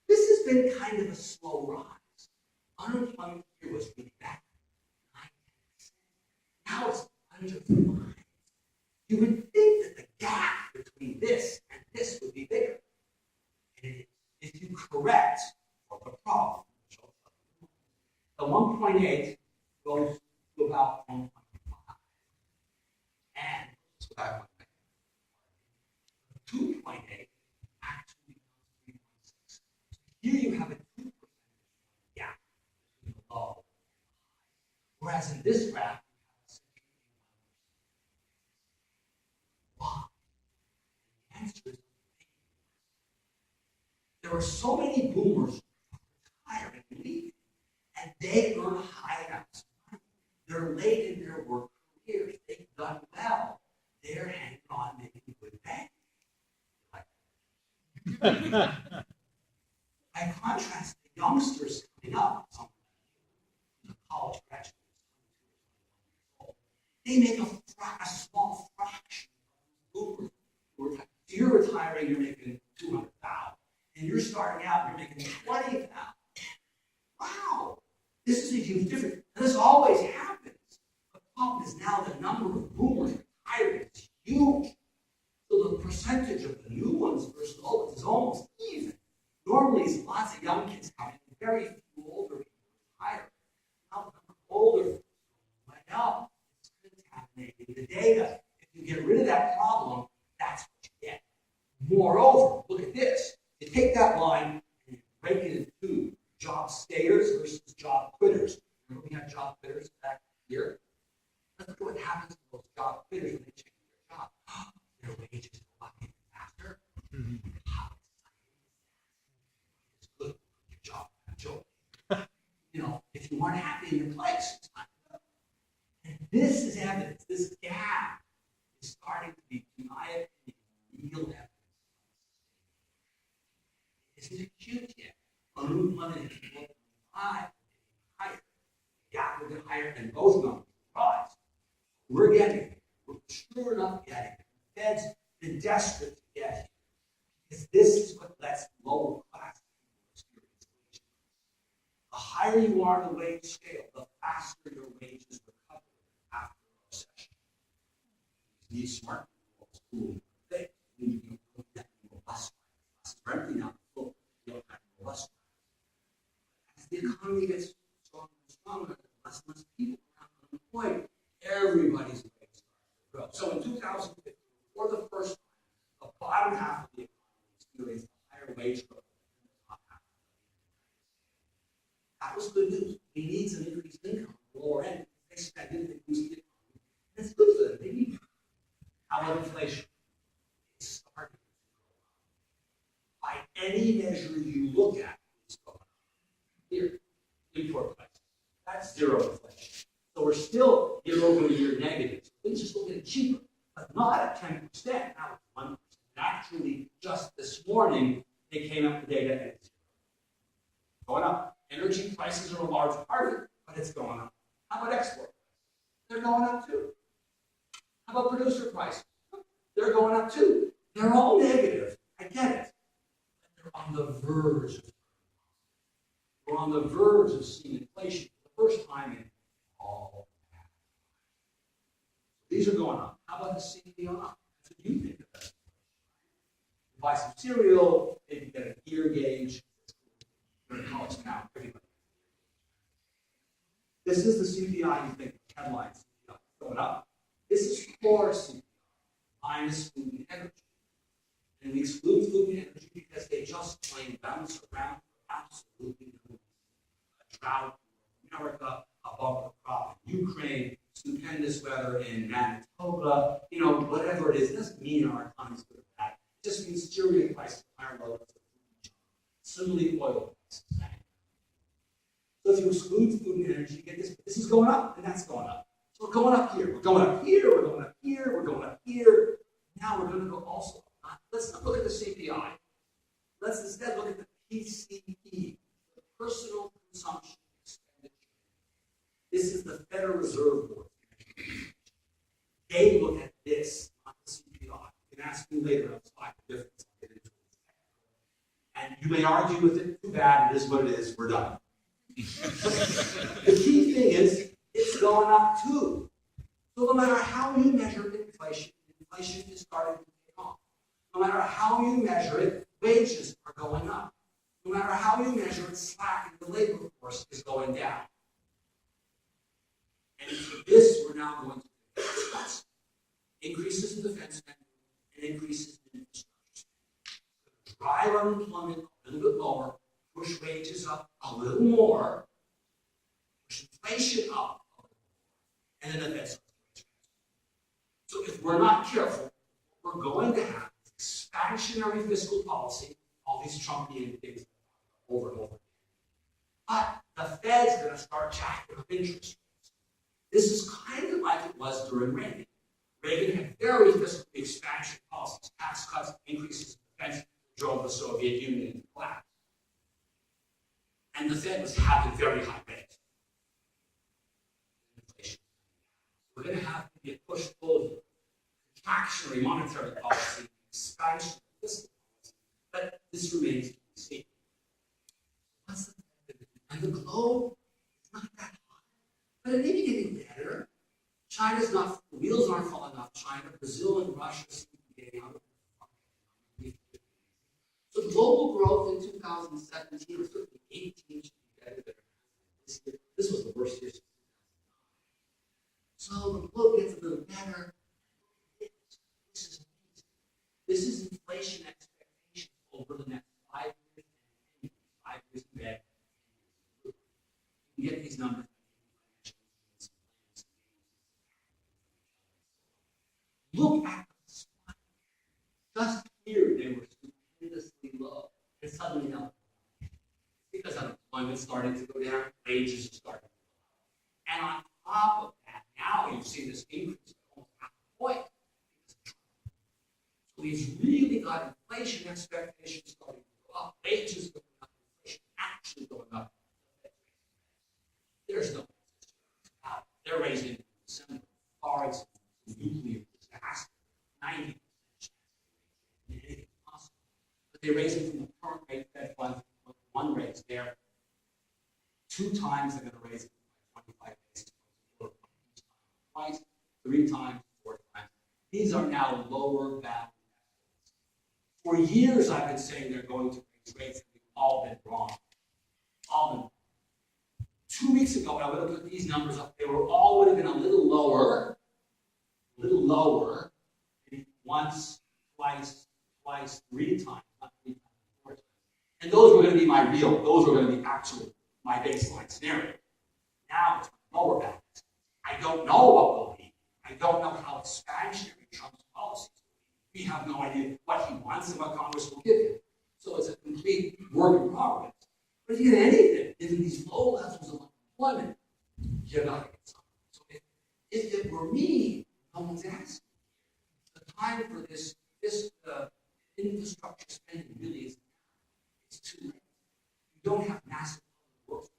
This has been kind of a slow rise. Unemployment here was really bad, 9%. Now it's under 5%. You would think that the gap between this and this would be bigger. And it is. If you correct for the problem, the 1.8 goes to about 1.5. And let's go back 2.8 actually becomes 3.6. Here you have a 2% gap between the low and the high. Whereas in this graph, why? The answer is there are so many boomers retiring and leaving, and they earn high amounts of money. They're late in their work careers. They've done well. They're hanging on, making good pay. By contrast, the youngsters coming up, some the college graduates, they make a small fraction of boomers who are retiring. So you're retiring, you're making $200,000. And you're starting out, you're making $20,000. Wow, this is a huge difference. And this always happens. The problem is now the number of boomers retiring is huge. So the percentage of the new ones versus the old ones is almost even. Normally, it's lots of young kids coming, very few older people retire. Now the number of older folks went up. It's contaminating the data. If you get rid of that problem, that's what you get. Moreover, look at this. You take that line and you break it into job stayers versus job quitters. Remember we had job quitters back here? Let's unemployment is 4.5, higher. Yeah, we'll get higher, and both numbers rise. We're getting it. We're sure enough getting it. The Fed's been desperate to get it. Because this is what lets lower class people experience. The higher you are in the wage scale, the faster your wages recover after a recession. You need smart people at school. You need to put that in the bus. Buses are empty now. Full. You don't have the bus. As the economy gets stronger and stronger, less and less people are unemployed. Everybody's wages start to grow. So in 2015, for the first time, the bottom half of the economy experienced a higher wage growth than the top half. That was good news. We need some increased income at the lower end. They said that didn't boost the economy. And it's good for them. They need it. How about inflation? It's starting to go up. By any measure you look at, it's going up. Here, import prices. That's zero inflation. So we're still year-over-year negative. Things are still getting cheaper, but not at 10%. Now it's 1%. Actually, just this morning, they came up with data and it's going up. Energy prices are a large part of it, but it's going up. How about export prices? They're going up too. How about producer prices? They're going up too. They're all negative. I get it. But they're on the verge of we're on the verge of seeing inflation for the first time in all that. These are going up. How about the CPI? That's what you think of that. You buy some cereal, maybe get a gear gauge. You're in college now. Everybody. This is the CPI you think headlines going up. This is core CPI minus food and energy. And we exclude food and energy because they just plain bounce around for absolutely no reason. A drought in America, a bumper crop in Ukraine, stupendous weather in Manitoba, whatever it is, it doesn't mean our economy's good or bad. It just means cereal prices are higher levels of food. Similarly, oil prices. So if you exclude food and energy, you get this. This is going up, and that's going up. So we're going up here. We're going up here. We're going up here. We're going up here. Now we're going to go also up. Let's not look at the CPI. Let's instead look at the PCE, the personal consumption expenditure. This is the Federal Reserve Board. They look at this, not the CPI. You can ask me later on slide the difference. I'll get into it. And you may argue with it. Too bad. It is what it is. We're done. The key thing is, it's going up too. So no matter how you measure inflation, inflation is starting to take off. No matter how you measure it, wages are going up. No matter how you measure it, slack in the labor force is going down. And for this, we're now going to discuss increases in defense spending and increases in infrastructure. Drive unemployment a little bit lower, push wages up a little more, push inflation up a little more, and then that's so if we're not careful, we're going to have expansionary fiscal policy, all these Trumpian things over and over again. But the Fed's going to start jacking up interest rates. This is kind of like it was during Reagan. Reagan had very fiscal expansion policies, tax cuts, increases in defense, drove the Soviet Union into collapse. And the Fed was having very high rates. Inflation. We're going to have to be a push-pull, contractionary monetary policy, expansion fiscal policy, but this remains to be seen. What's the and the globe is not that hot, but it may be getting better. China's not, the wheels aren't falling off China. Brazil and Russia seem to be getting out of the so global growth in 2017 or certainly 18 should be better than this year. This was the worst year since 2009. So the globe gets a little better. This is amazing. This is inflation expectations over the next 5 years and 10 years. 5 years in bed. You can get these numbers. Look at the spike. Just here, they were stupendously low. And suddenly now, because unemployment started to go down, wages are starting to go up. And on top of that, now you've seen this increase of almost half a point. So we've really got inflation expectations starting to go up, wages going up, inflation actually actually going up. There's no they're raising December bards nuclear disaster, 90% chance anything possible. But they raise it from the current rate Fed funds, one raise there. 2 times they're going to raise it by 25 basis points twice, 3 times, 4 times. These are now lower bound estimates. For years I've been saying they're going to raise rates, and we've all been wrong. All been wrong. 2 weeks ago, when I would have put these numbers up, they were all would have been a little lower, maybe once, twice, 3 times, not 3 times, 4 times. And those were going to be my those were going to be actual, my baseline scenario. Now it's lower bound. I don't know what will be. I don't know how expansionary Trump's policies will be. We have no idea what he wants and what Congress will give him. So it's a complete work in progress. But if you get anything in these low levels of unemployment, you're not going to get something. So if it were me, no one's asking. The time for this infrastructure spending really is now. It's too late. You don't have massive public works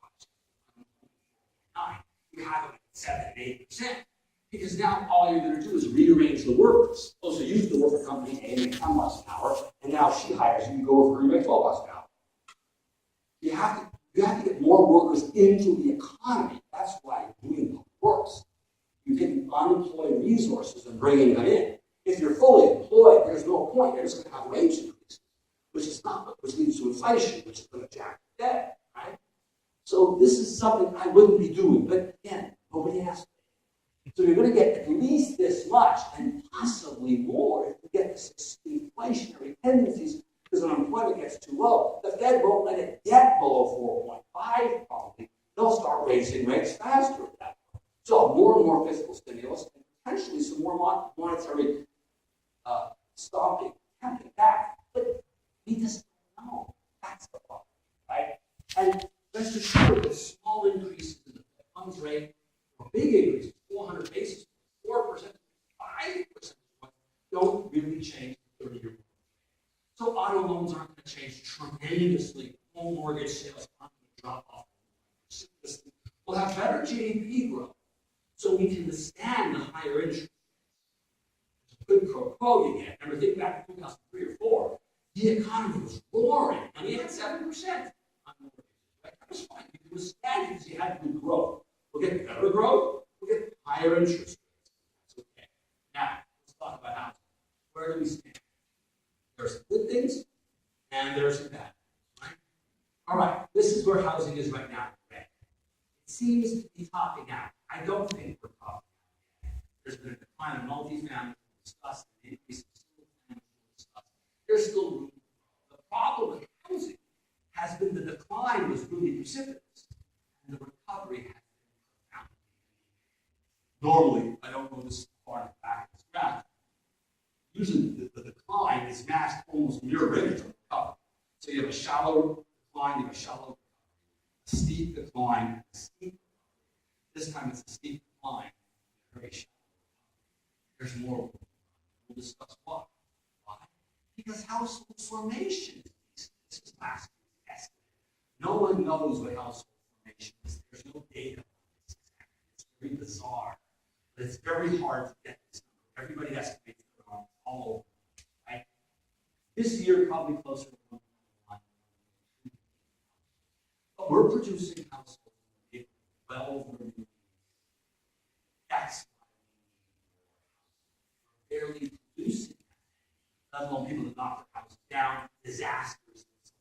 projects. You have them at 7 and 8%. Because now all you're going to do is rearrange the workers. So you use the worker company A, make $10 an hour, and now she hires you, you go over her, you make $12 an hour. You have to get more workers into the economy. That's why doing public works. You're taking unemployed resources and bringing them in. If you're fully employed, there's no point. You're just going to have wage increases, which leads to inflation, which is going to jack the debt, right? So this is something I wouldn't be doing. But again, nobody asked me. So you're going to get at least this much and possibly more if you get this inflationary tendencies because when unemployment gets too low. The Fed won't let it get below 4.5 probably. They'll start raising rates faster at that point. So more and more fiscal stimulus and potentially some more monetary stopping, tamping back. But we just don't know. That's the problem, right? And rest assured that small increases in the funds rate or big increases, 400 basis points, 4%, 5%, don't really change the 30-year mortgage. So auto loans aren't going to change tremendously. Home mortgage sales aren't going to drop off. We'll have better GDP growth so we can withstand the higher interest rates. It's a good pro quo you get. Remember, think back to 2003 or 4. The economy was roaring, and we had 7% on mortgages. Right? That was fine. You could withstand it because you had good growth. We'll get better growth. We'll get higher interest rates. That's okay. Now, let's talk about housing. Where do we stand? There are some good things, and there are some bad things, right? All right, this is where housing is right now. It seems to be topping out. I don't think we're topping out. There's been a decline in multifamily, discussed, an increase in single-family, discussed. There's still room. The problem with housing has been the decline was really precipitous, and the recovery has been profound. Normally, I don't go this far back in this graph. Usually, the decline is masked almost near range of recovery. So you have a shallow decline, you have a shallow recovery, a steep decline, a steep recovery. This time it's a steep decline, very shallow recovery. There's more. We'll discuss why. Why? Because household formation is decent. This is last year's estimate. No one knows what household formation is. There's no data on this. It's very bizarre. But it's very hard to get this number. Everybody estimates it on all over, right? This year, probably closer to 1.1. But we're producing household formation well over a million. That's why we need more housing. We're barely producing that, let alone people that knock their houses down, disasters, and so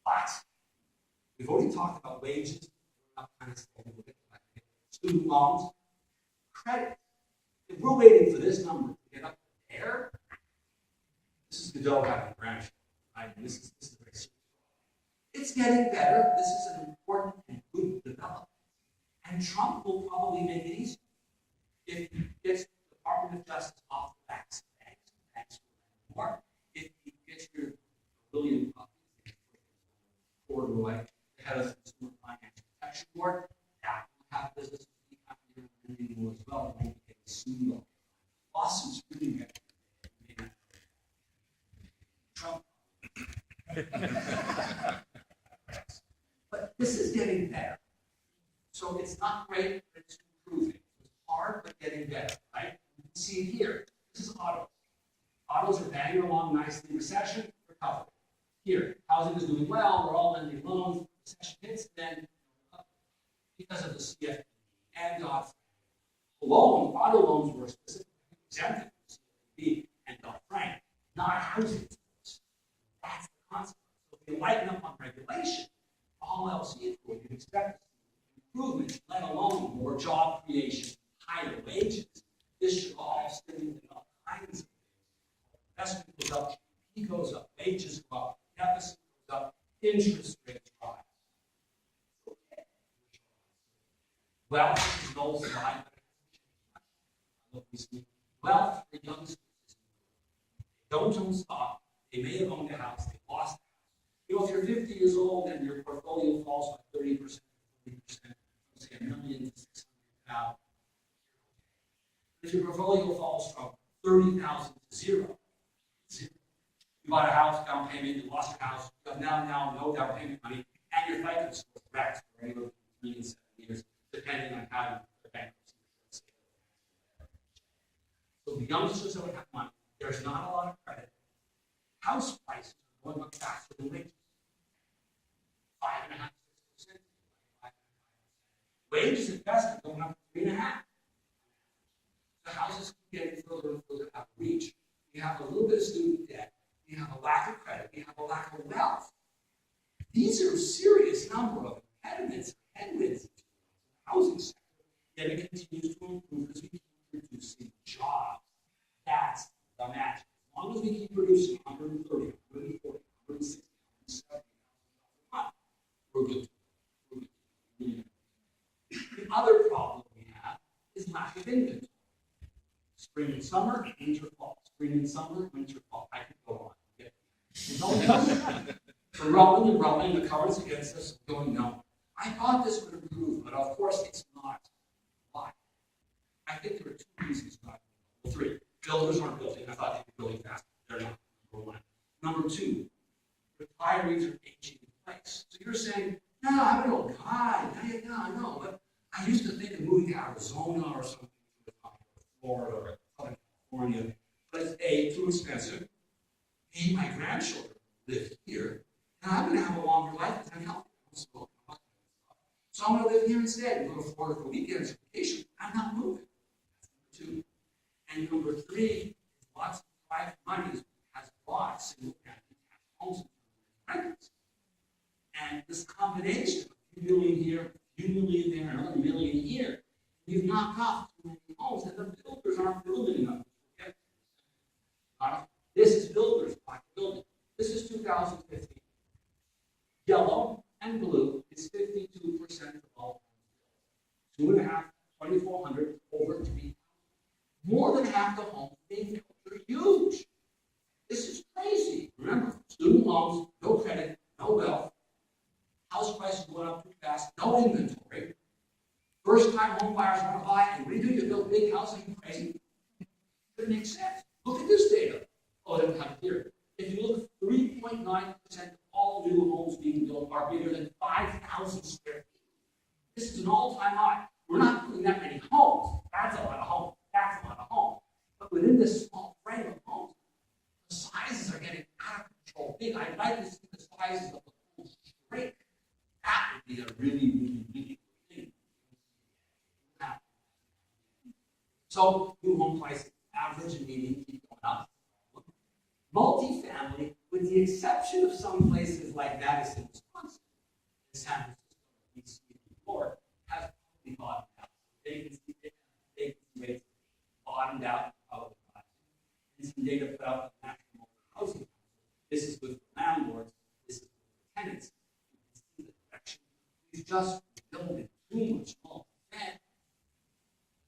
on. But we've already talked about wages. We're not kind of saying we'll get back to student loans, credit. If we're waiting for this number to get up there, this is the dough having a branch, right? And this is very serious. It's getting better. This is an important and good development. And Trump will probably make it easier. If he gets the Department of Justice off the backs of banks will lend more. If he gets your billion quarter away, the head of the Consumer Financial Protection Board, that will have businesses be happier lending more as well. And won't get sued. Lawsuits really get Trump. this is getting better. So it's not great, but it's improving. It's hard, but getting better, right? You can see it here. This is autos. Autos are banging along nicely. Recession, recovery. Here, housing is doing well. We're all lending loans. Recession hits, then because of the CFP and Dodd-Frank. Auto loans were specifically exempted from CFP and Dodd-Frank, not housing. That's the consequence. So if you lighten up on regulation, all else equal, you'd expect improvements, let alone more job creation, higher wages. This should all stimulate all kinds of things. Investment goes up, GDP goes up, wages go up, deficit goes up, interest rates rise. Okay. Wealth is an old slide, but wealth for youngsters. They don't own stock. They may have owned a house. They lost the house. If you're 50 years old and your portfolio falls by 30%, 40%, say $1 million to 600,000. If your portfolio falls from 30,000 to zero, you bought a house, down payment, you lost your house, you have now no down payment money, and your FICO score is wrecked for anywhere between 3 and 7 years, depending on how you the bankruptcy. So the youngsters that would have money, there's not a lot of credit. House prices are going up faster than wages. 5.5%, 6%. Wages at best are going up 3.5%. The houses keep getting further and further out of reach. We have a little bit of student debt. We have a lack of credit. We have a lack of wealth. These are a serious number of impediments, headwinds in the housing sector. Yet it continues to improve as we keep producing jobs. That's the magic. As long as we keep producing 130, 140, 160, 170,000 a month, we're good. We're good. The other problem we have is lack of inventory. Spring and summer, winter, fall. Spring and summer, winter, fall. I could go on. We're rolling and rolling, the current's against us, going, no. I thought this would improve, but of course it's not. Why? I think there are two reasons why. Well, three. Builders aren't building. I thought they'd be building fast. They're not. Number one. Number two, retirees are aging in place. So you're saying, no, I'm an old guy. No, I know. But I used to think of moving to Arizona or something, Florida or Southern California. But it's A, too expensive. B, my grandchildren live here. And I'm going to have a longer life because I'm healthy. So I'm going to live here instead and go to Florida for weekends or vacation. I'm not moving. That's number two. And number three, lots of private money has bought single-family homes and rentals. And this combination of a few million here, a few million there, another million a year, we've knocked off too many homes, and the builders aren't building enough. This is builders, black building. This is 2015. Yellow and blue is 52% of all homes built. 2.5, 2,400 over 3,000. More than half the homes being built are huge. This is crazy. Remember, student loans, no credit, no wealth. House prices going up too fast, no inventory. First-time home buyers want to buy, and what do? You build big houses, you crazy? It makes sense. Look at this data. Oh, they don't have it here. If you look, 3.9% of all new homes being built are bigger than 5,000 square feet. This is an all-time high. We're not building that many homes. That's a lot of homes. That's a lot of homes. But within this small frame of homes, the sizes are getting out of control. Big. I'd like to see the sizes of the homes shrink. That would be a really, really, really good thing. So new home prices, average and median, keep going up. Multifamily, with the exception of some places like Madison, Wisconsin, and San Francisco, DC, and New York, have probably bottomed out. Vacancy rates bottomed out, probably bottomed. And some data put out by the National Housing Council. This is with the landlords, this is with the tenants. You can see the direction. We've just building too much multifamily.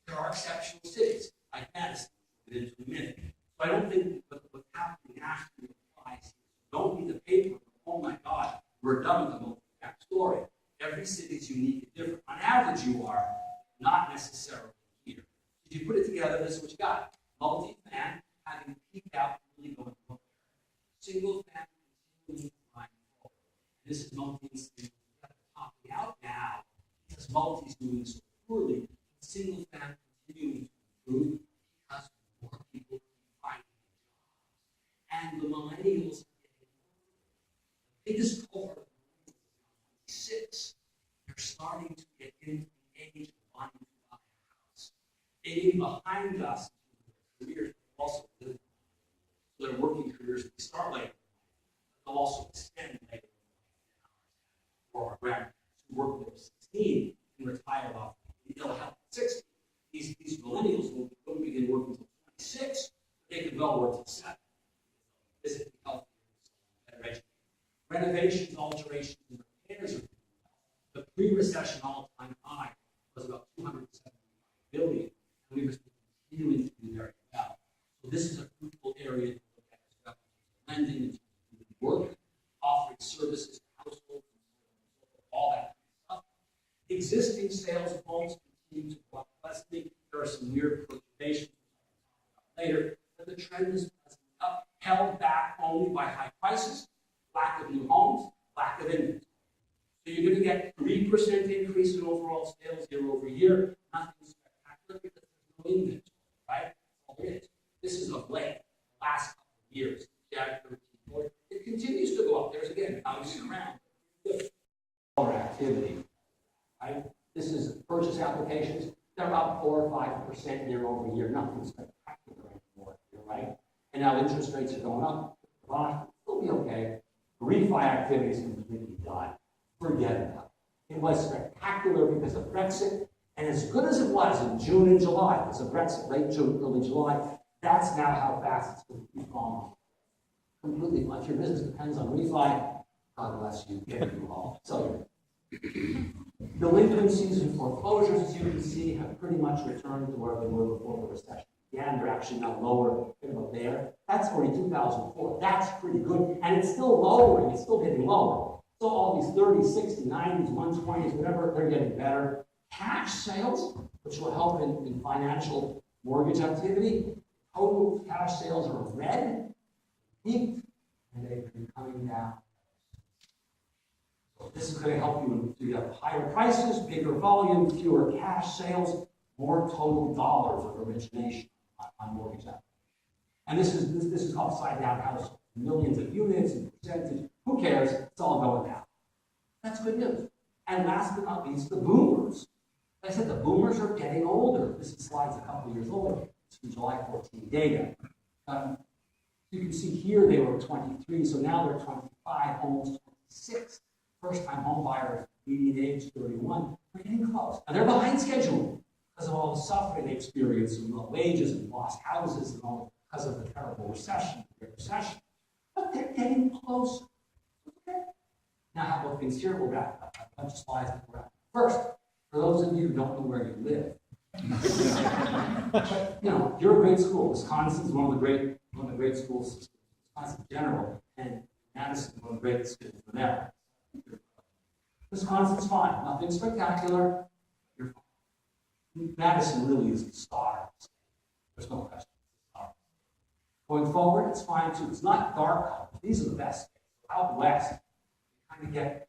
There are exceptional cities like Madison, we'll get into in a minute. So I don't think what's happening nationally applies here. So don't read the paper. Oh my God, we're done with the multi-fact story. Every city is unique and different. On average, you are, not necessarily here. If you put it together, this is what you got. Multi-family having peaked out and really going nowhere. Single family continuing to climb forward. This is multi-family at the top of because multi is doing so poorly, single family continuing to improve because more people are finding jobs. And the millennials are getting the biggest cohort of millennials is 26. They're starting to get into the age of wanting to buy a house. They get behind us in their careers, but also live. So their working careers, they start later. They'll also extend later for our grandparents who work until 16 and retire off. They'll have 60. These millennials won't begin working until 26. They could well work until 7. Physically healthier, better educated. Renovations, alterations, and repairs are doing well. The pre-recession all-time high was about $275 billion, and we were continuing to do very well. So this is a fruitful area to look at as well. Lending, work, offering services to households, all that kind of stuff. Existing sales of homes continue to go up pleasantly. There are some weird fluctuations later, but the trend is up, held back only by high prices, lack of new homes, lack of inventory. So you're going to get 3% increase in overall sales year over year. Nothing spectacular because there's no inventory, right? That's all it is. This is of late, last couple of years. It continues to go up. There's again bouncing around. Activity, right? This is purchase applications. They're up 4 or 5% year over year. Nothing spectacular anymore, right? And now interest rates are going up. It'll be okay. Refi activity is completely done. Forget about it. It was spectacular because of Brexit, and as good as it was in June and July, because of Brexit, late June, early July, that's now how fast it's going to keep going. Completely fine. If your business depends on refi, God bless you, get it all. So delinquencies and foreclosures, as you can see, have pretty much returned to where they were before the recession began. They're actually now lower than about there. That's already 2004. That's pretty good. And it's still lowering. It's still getting lower. So all these 30s, 60s, 90s, 120s, whatever, they're getting better. Cash sales, which will help in financial mortgage activity. Total cash sales are red, peaked, and they've been coming down. So this is going to help you to get higher prices, bigger volume, fewer cash sales, more total dollars of origination on mortgage applications. And this is upside down households, millions of units and percentage. Who cares? It's all going down. That's good news. And last but not least, the boomers. Like I said, the boomers are getting older. This slide's a couple of years older. It's from July 14 data. You can see here they were 23, so now they're 25, almost 26. First-time home buyers, median age 31. We're getting close. And they're behind schedule because of all the suffering they experienced and low wages and lost houses and all because of the terrible recession, the Great Recession. But they're getting closer. Okay. Now, how about things here? We'll wrap up. A bunch of slides to wrap. First, for those of you who don't know where you live, you know, you're a great school. Wisconsin's one of the great schools, Wisconsin in general, and Madison, one of the great schools in America. Wisconsin's fine. Nothing spectacular. You're fine. Madison really is the star. There's no question. Going forward, it's fine too. It's not dark colors. These are the best. Out west, you kind of get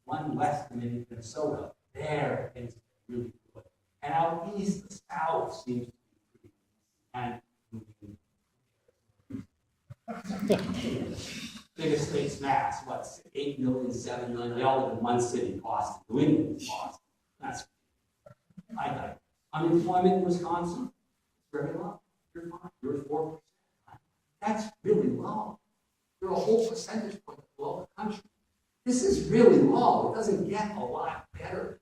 one west in Minnesota. There, things are really good. And out east, the south seems to be pretty good. And biggest state's mass, what, 8 million, 7 million? They all live in one city, Boston. New England is Boston. That's I got it. Unemployment in Wisconsin is very low. You're fine. You're at 4%. That's really low. You're a whole percentage point below the country. This is really low. It doesn't get a lot better.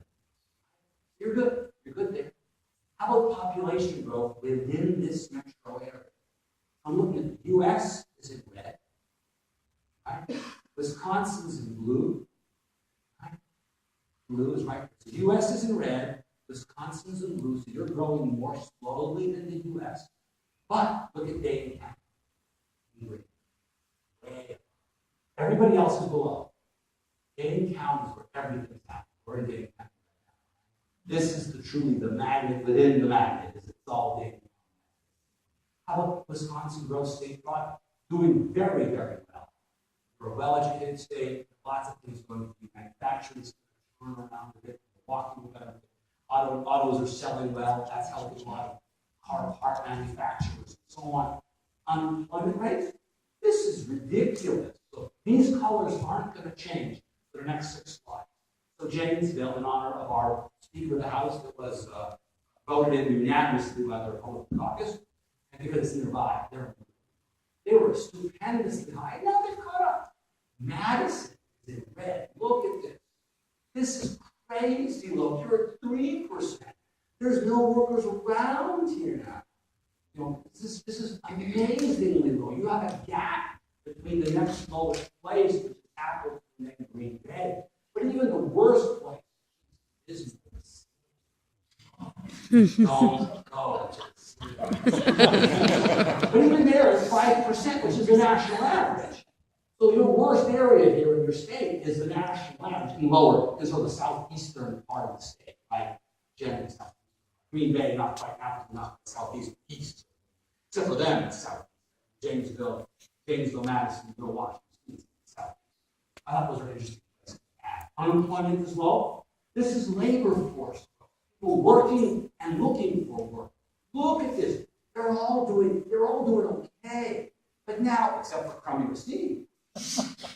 You're good. You're good there. How about population growth within this metro area? I'm looking at the U.S. is in red. Right? Wisconsin's in blue. Right? Blue is right. So the U.S. is in red. Wisconsin's in blue. So you're growing more slowly than the U.S. But look at Dane County. Everybody else is below. Dane County is where everything's happening. We're in Dane County right now. This is truly the magnet within the magnet. It's all Dane County. How about Wisconsin growth state product? Doing very, very well. We're a well-educated state. Lots of things going to be manufactured. Turn around a bit. walking better. Autos are selling well, that's helping a lot of car part manufacturers and so on. Unemployment rate, this is ridiculous. So these colors aren't going to change for the next 6 slides. So Janesville, in honor of our Speaker of the House that was voted in unanimously by the Republican caucus, and because it's nearby, they were stupendously high. Now they've caught up. Madison is in red. Look at this. This is crazy low. You're at 3%. There's no workers around here now. You know, this is amazingly low. You have a gap between the next lowest place, which is Appleton and Green Bay. But even the worst place is don't go. But even there, it's 5%, which is the national average. So your worst area here in your state is the national average, and lower is sort of the southeastern part of the state, right? Generally south. Green Bay, not quite Appleton, not southeast, east. Except for them, it's south. Janesville, Madison, Washington, it's south. I thought those were interesting places to add. Unemployment is low. This is labor force. People working and looking for work. Look at this. They're all doing okay. But now, except for crummy Racine,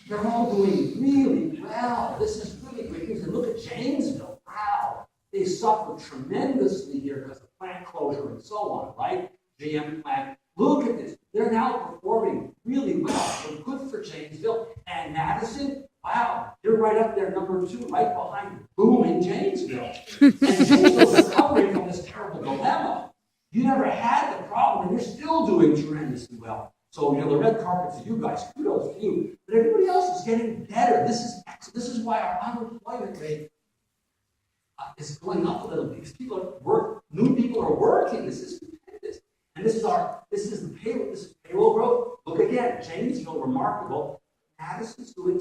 they're all doing really well. This is really great news. And look at Janesville. Wow. They suffered tremendously here because of plant closure and so on, right? GM plant. Look at this. They're now performing really well. So good for Janesville. And Madison, wow, you're right up there, number 2, right behind booming Janesville. And Janesville's recovering from this terrible dilemma. You never had the problem, and you're still doing tremendously well. So, the red carpet for you guys, kudos to you. But everybody else is getting better. This is excellent. This is why our unemployment rate is going up a little bit, because new people are working. This is stupendous. And this is the payroll growth. Look again, Janesville, remarkable. Madison's doing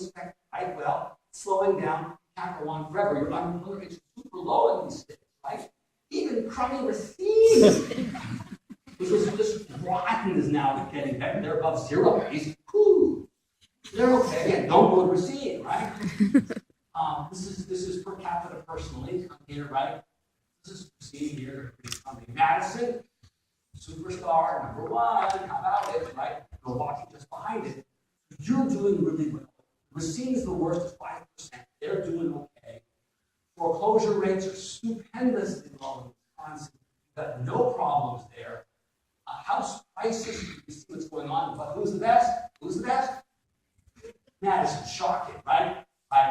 quite well, slowing down. Can't go on forever. Your unemployment rate is super low in these states, right? Even crummy Racine, which was just rotten, is now getting better. They're above 0. They're okay. Again, don't go to Racine, right? This is per capita personally here, right? This is Racine here. Madison, superstar number 1. How about it, right? Milwaukee just behind it. You're doing really well. Racine's the worst at 5%. They're doing okay. Foreclosure rates are stupendously low in Wisconsin. You've got no problems there. House prices, you see what's going on. But who's the best? Who's the best? Madison, shocking, right?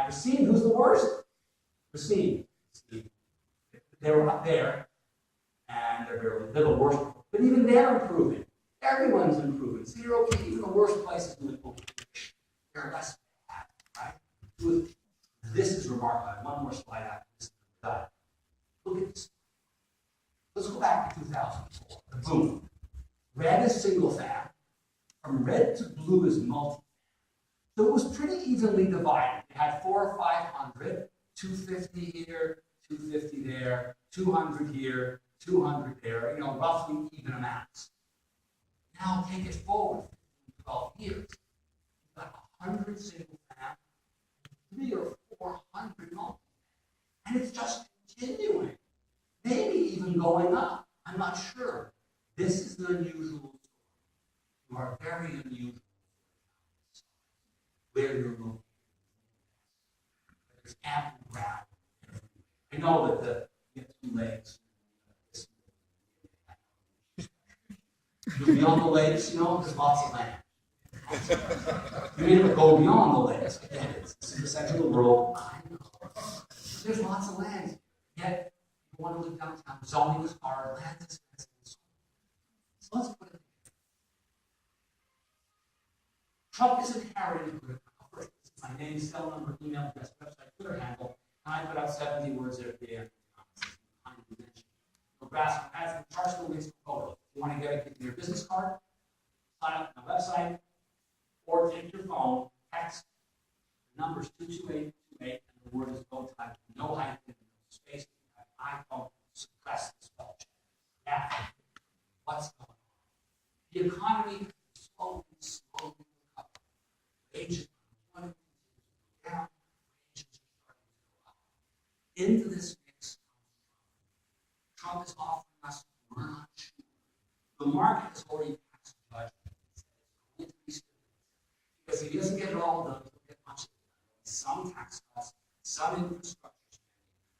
Racine, who's the worst? Racine. They were up there, and they're the worst. But even they're improving. Everyone's improving. So you're okay. Even the worst places doing okay. They're less bad, right? This is remarkable. One more slide after this is done. Look at this. Let's go back to 2004. The boom. Red is single family. From red to blue is multi. So it was pretty evenly divided. You had 400 or 500, 250 here, 250 there, 200 here, 200 there, roughly even amounts. Now take it forward 12 years. You've got 100 single family, 300 or 400 multi. And it's just continuing. Maybe even going up. I'm not sure. This is an unusual story. You are very unusual. Where you're moving. There's ample ground. I know that you have 2 legs. Beyond the legs, there's lots of land. You may never go beyond the legs. Again, it's the sexual world. I know. There's lots of land. Yet, you want to live downtown. Zoning is hard. Land is expensive. So let's put it. Trump is inheriting my name, cell number, email address, website, Twitter handle, and I put out 70 words every day. Nebraska has the Charleston links to photos. If you want to get it, give me your business card, sign up on my website, or take your phone, text. The number is 22828, and the word is go time. No hyphen, no space. iPhone, suppress the spell check. Now, what's going on? The economy is slowly recovering. Wages are down, wages are starting to go up. Into this mix Because if he doesn't get it all done, he'll get much of it. Some tax cuts, some infrastructure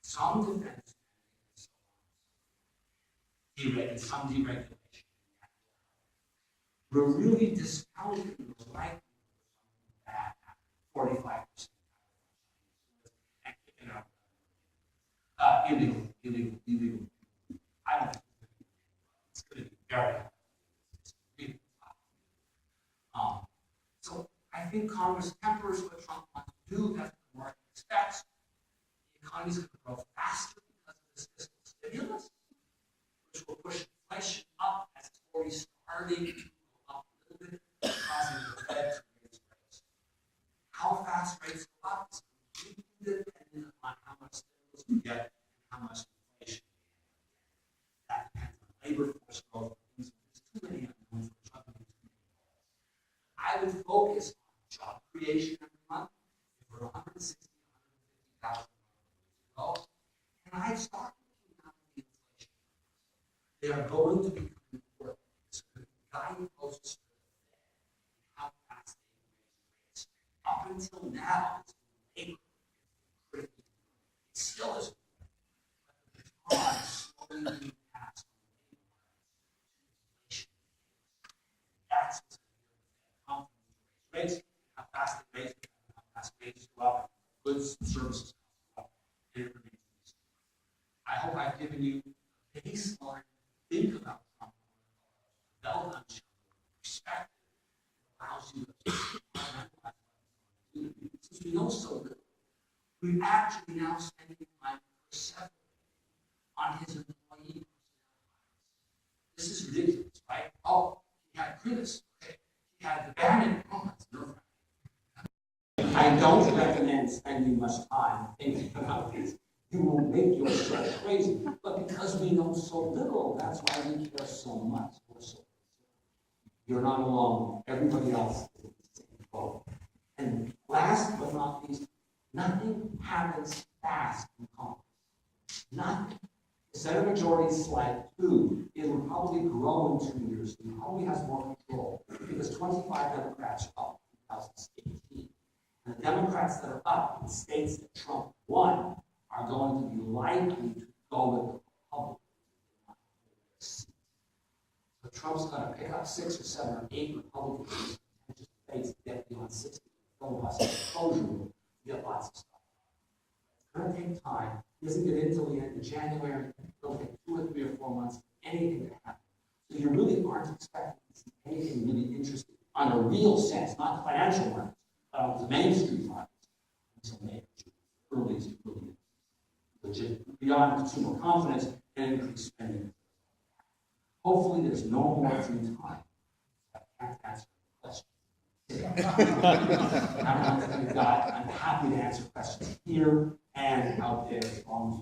spending, some defense spending, and so on. Some deregulation. We're really discounting the likelihood of that 45% and kicking out illegal. I don't think it's going to be very hard. It's really tough. So I think Congress tempers what Trump wants to do. That's what the market expects. The economy is going to grow faster because of this fiscal stimulus, which will push inflation up as it's already starting to go up a little bit, causing the Fed to raise rates. How fast rates go up is completely dependent on how much stimulus we get and how much inflation we get. That depends on labor force growth. There's too many unknowns for Trump to do too many goals. I would focus on job creation every month. If we're 160, 150,000 ago, and I'd start looking at the inflation. They are going to be coming to work. It's going to be guideposts for the Fed and how fast they raise rates. Up until now, it's been labor critical. It still is. But the baton is slowly being passed from the labor market to inflation. That's what's going to give the Fed confidence to raise rates, how fast they raise it, how fast wages go up, goods and services go up, and it remains the same. I hope I've given you a baseline to think about Trump, a well-done perspective that allows you to compartmentalize what he's going to do. Since we know so little, we're actually now spending time for several on his employee personnel. This is ridiculous, right? Oh, he had Chris, okay. He had the Bannon. Oh, that's nerve-wracking. I don't recommend spending much time thinking about this. You will make yourself crazy. But because we know so little, that's why we care so much. You're not alone. Everybody else is in the same boat. And last but not least, nothing happens fast in Congress. Nothing. The Senate majority is slide 2. It will probably grow in 2 years. It probably has more control because 25 Democrats are up in 2018. And the Democrats that are up in states that Trump won are going to be likely to go with the Republicans. So Trump's going to pick up 6 or 7 or 8 Republicans and just face to get beyond 60. Filibuster closure rule to get lots of stuff. It's going to take time. It doesn't get into the end of January. It'll take 2 or 3 or 4 months for anything to happen. So you really aren't expecting to see anything really interesting on a real sense, not financial markets, but on the Main Street markets until May, earliest really legit, beyond consumer confidence and increased spending. Hopefully, there's no more free time. I can't answer the question. I'm happy to answer questions here and out there as long as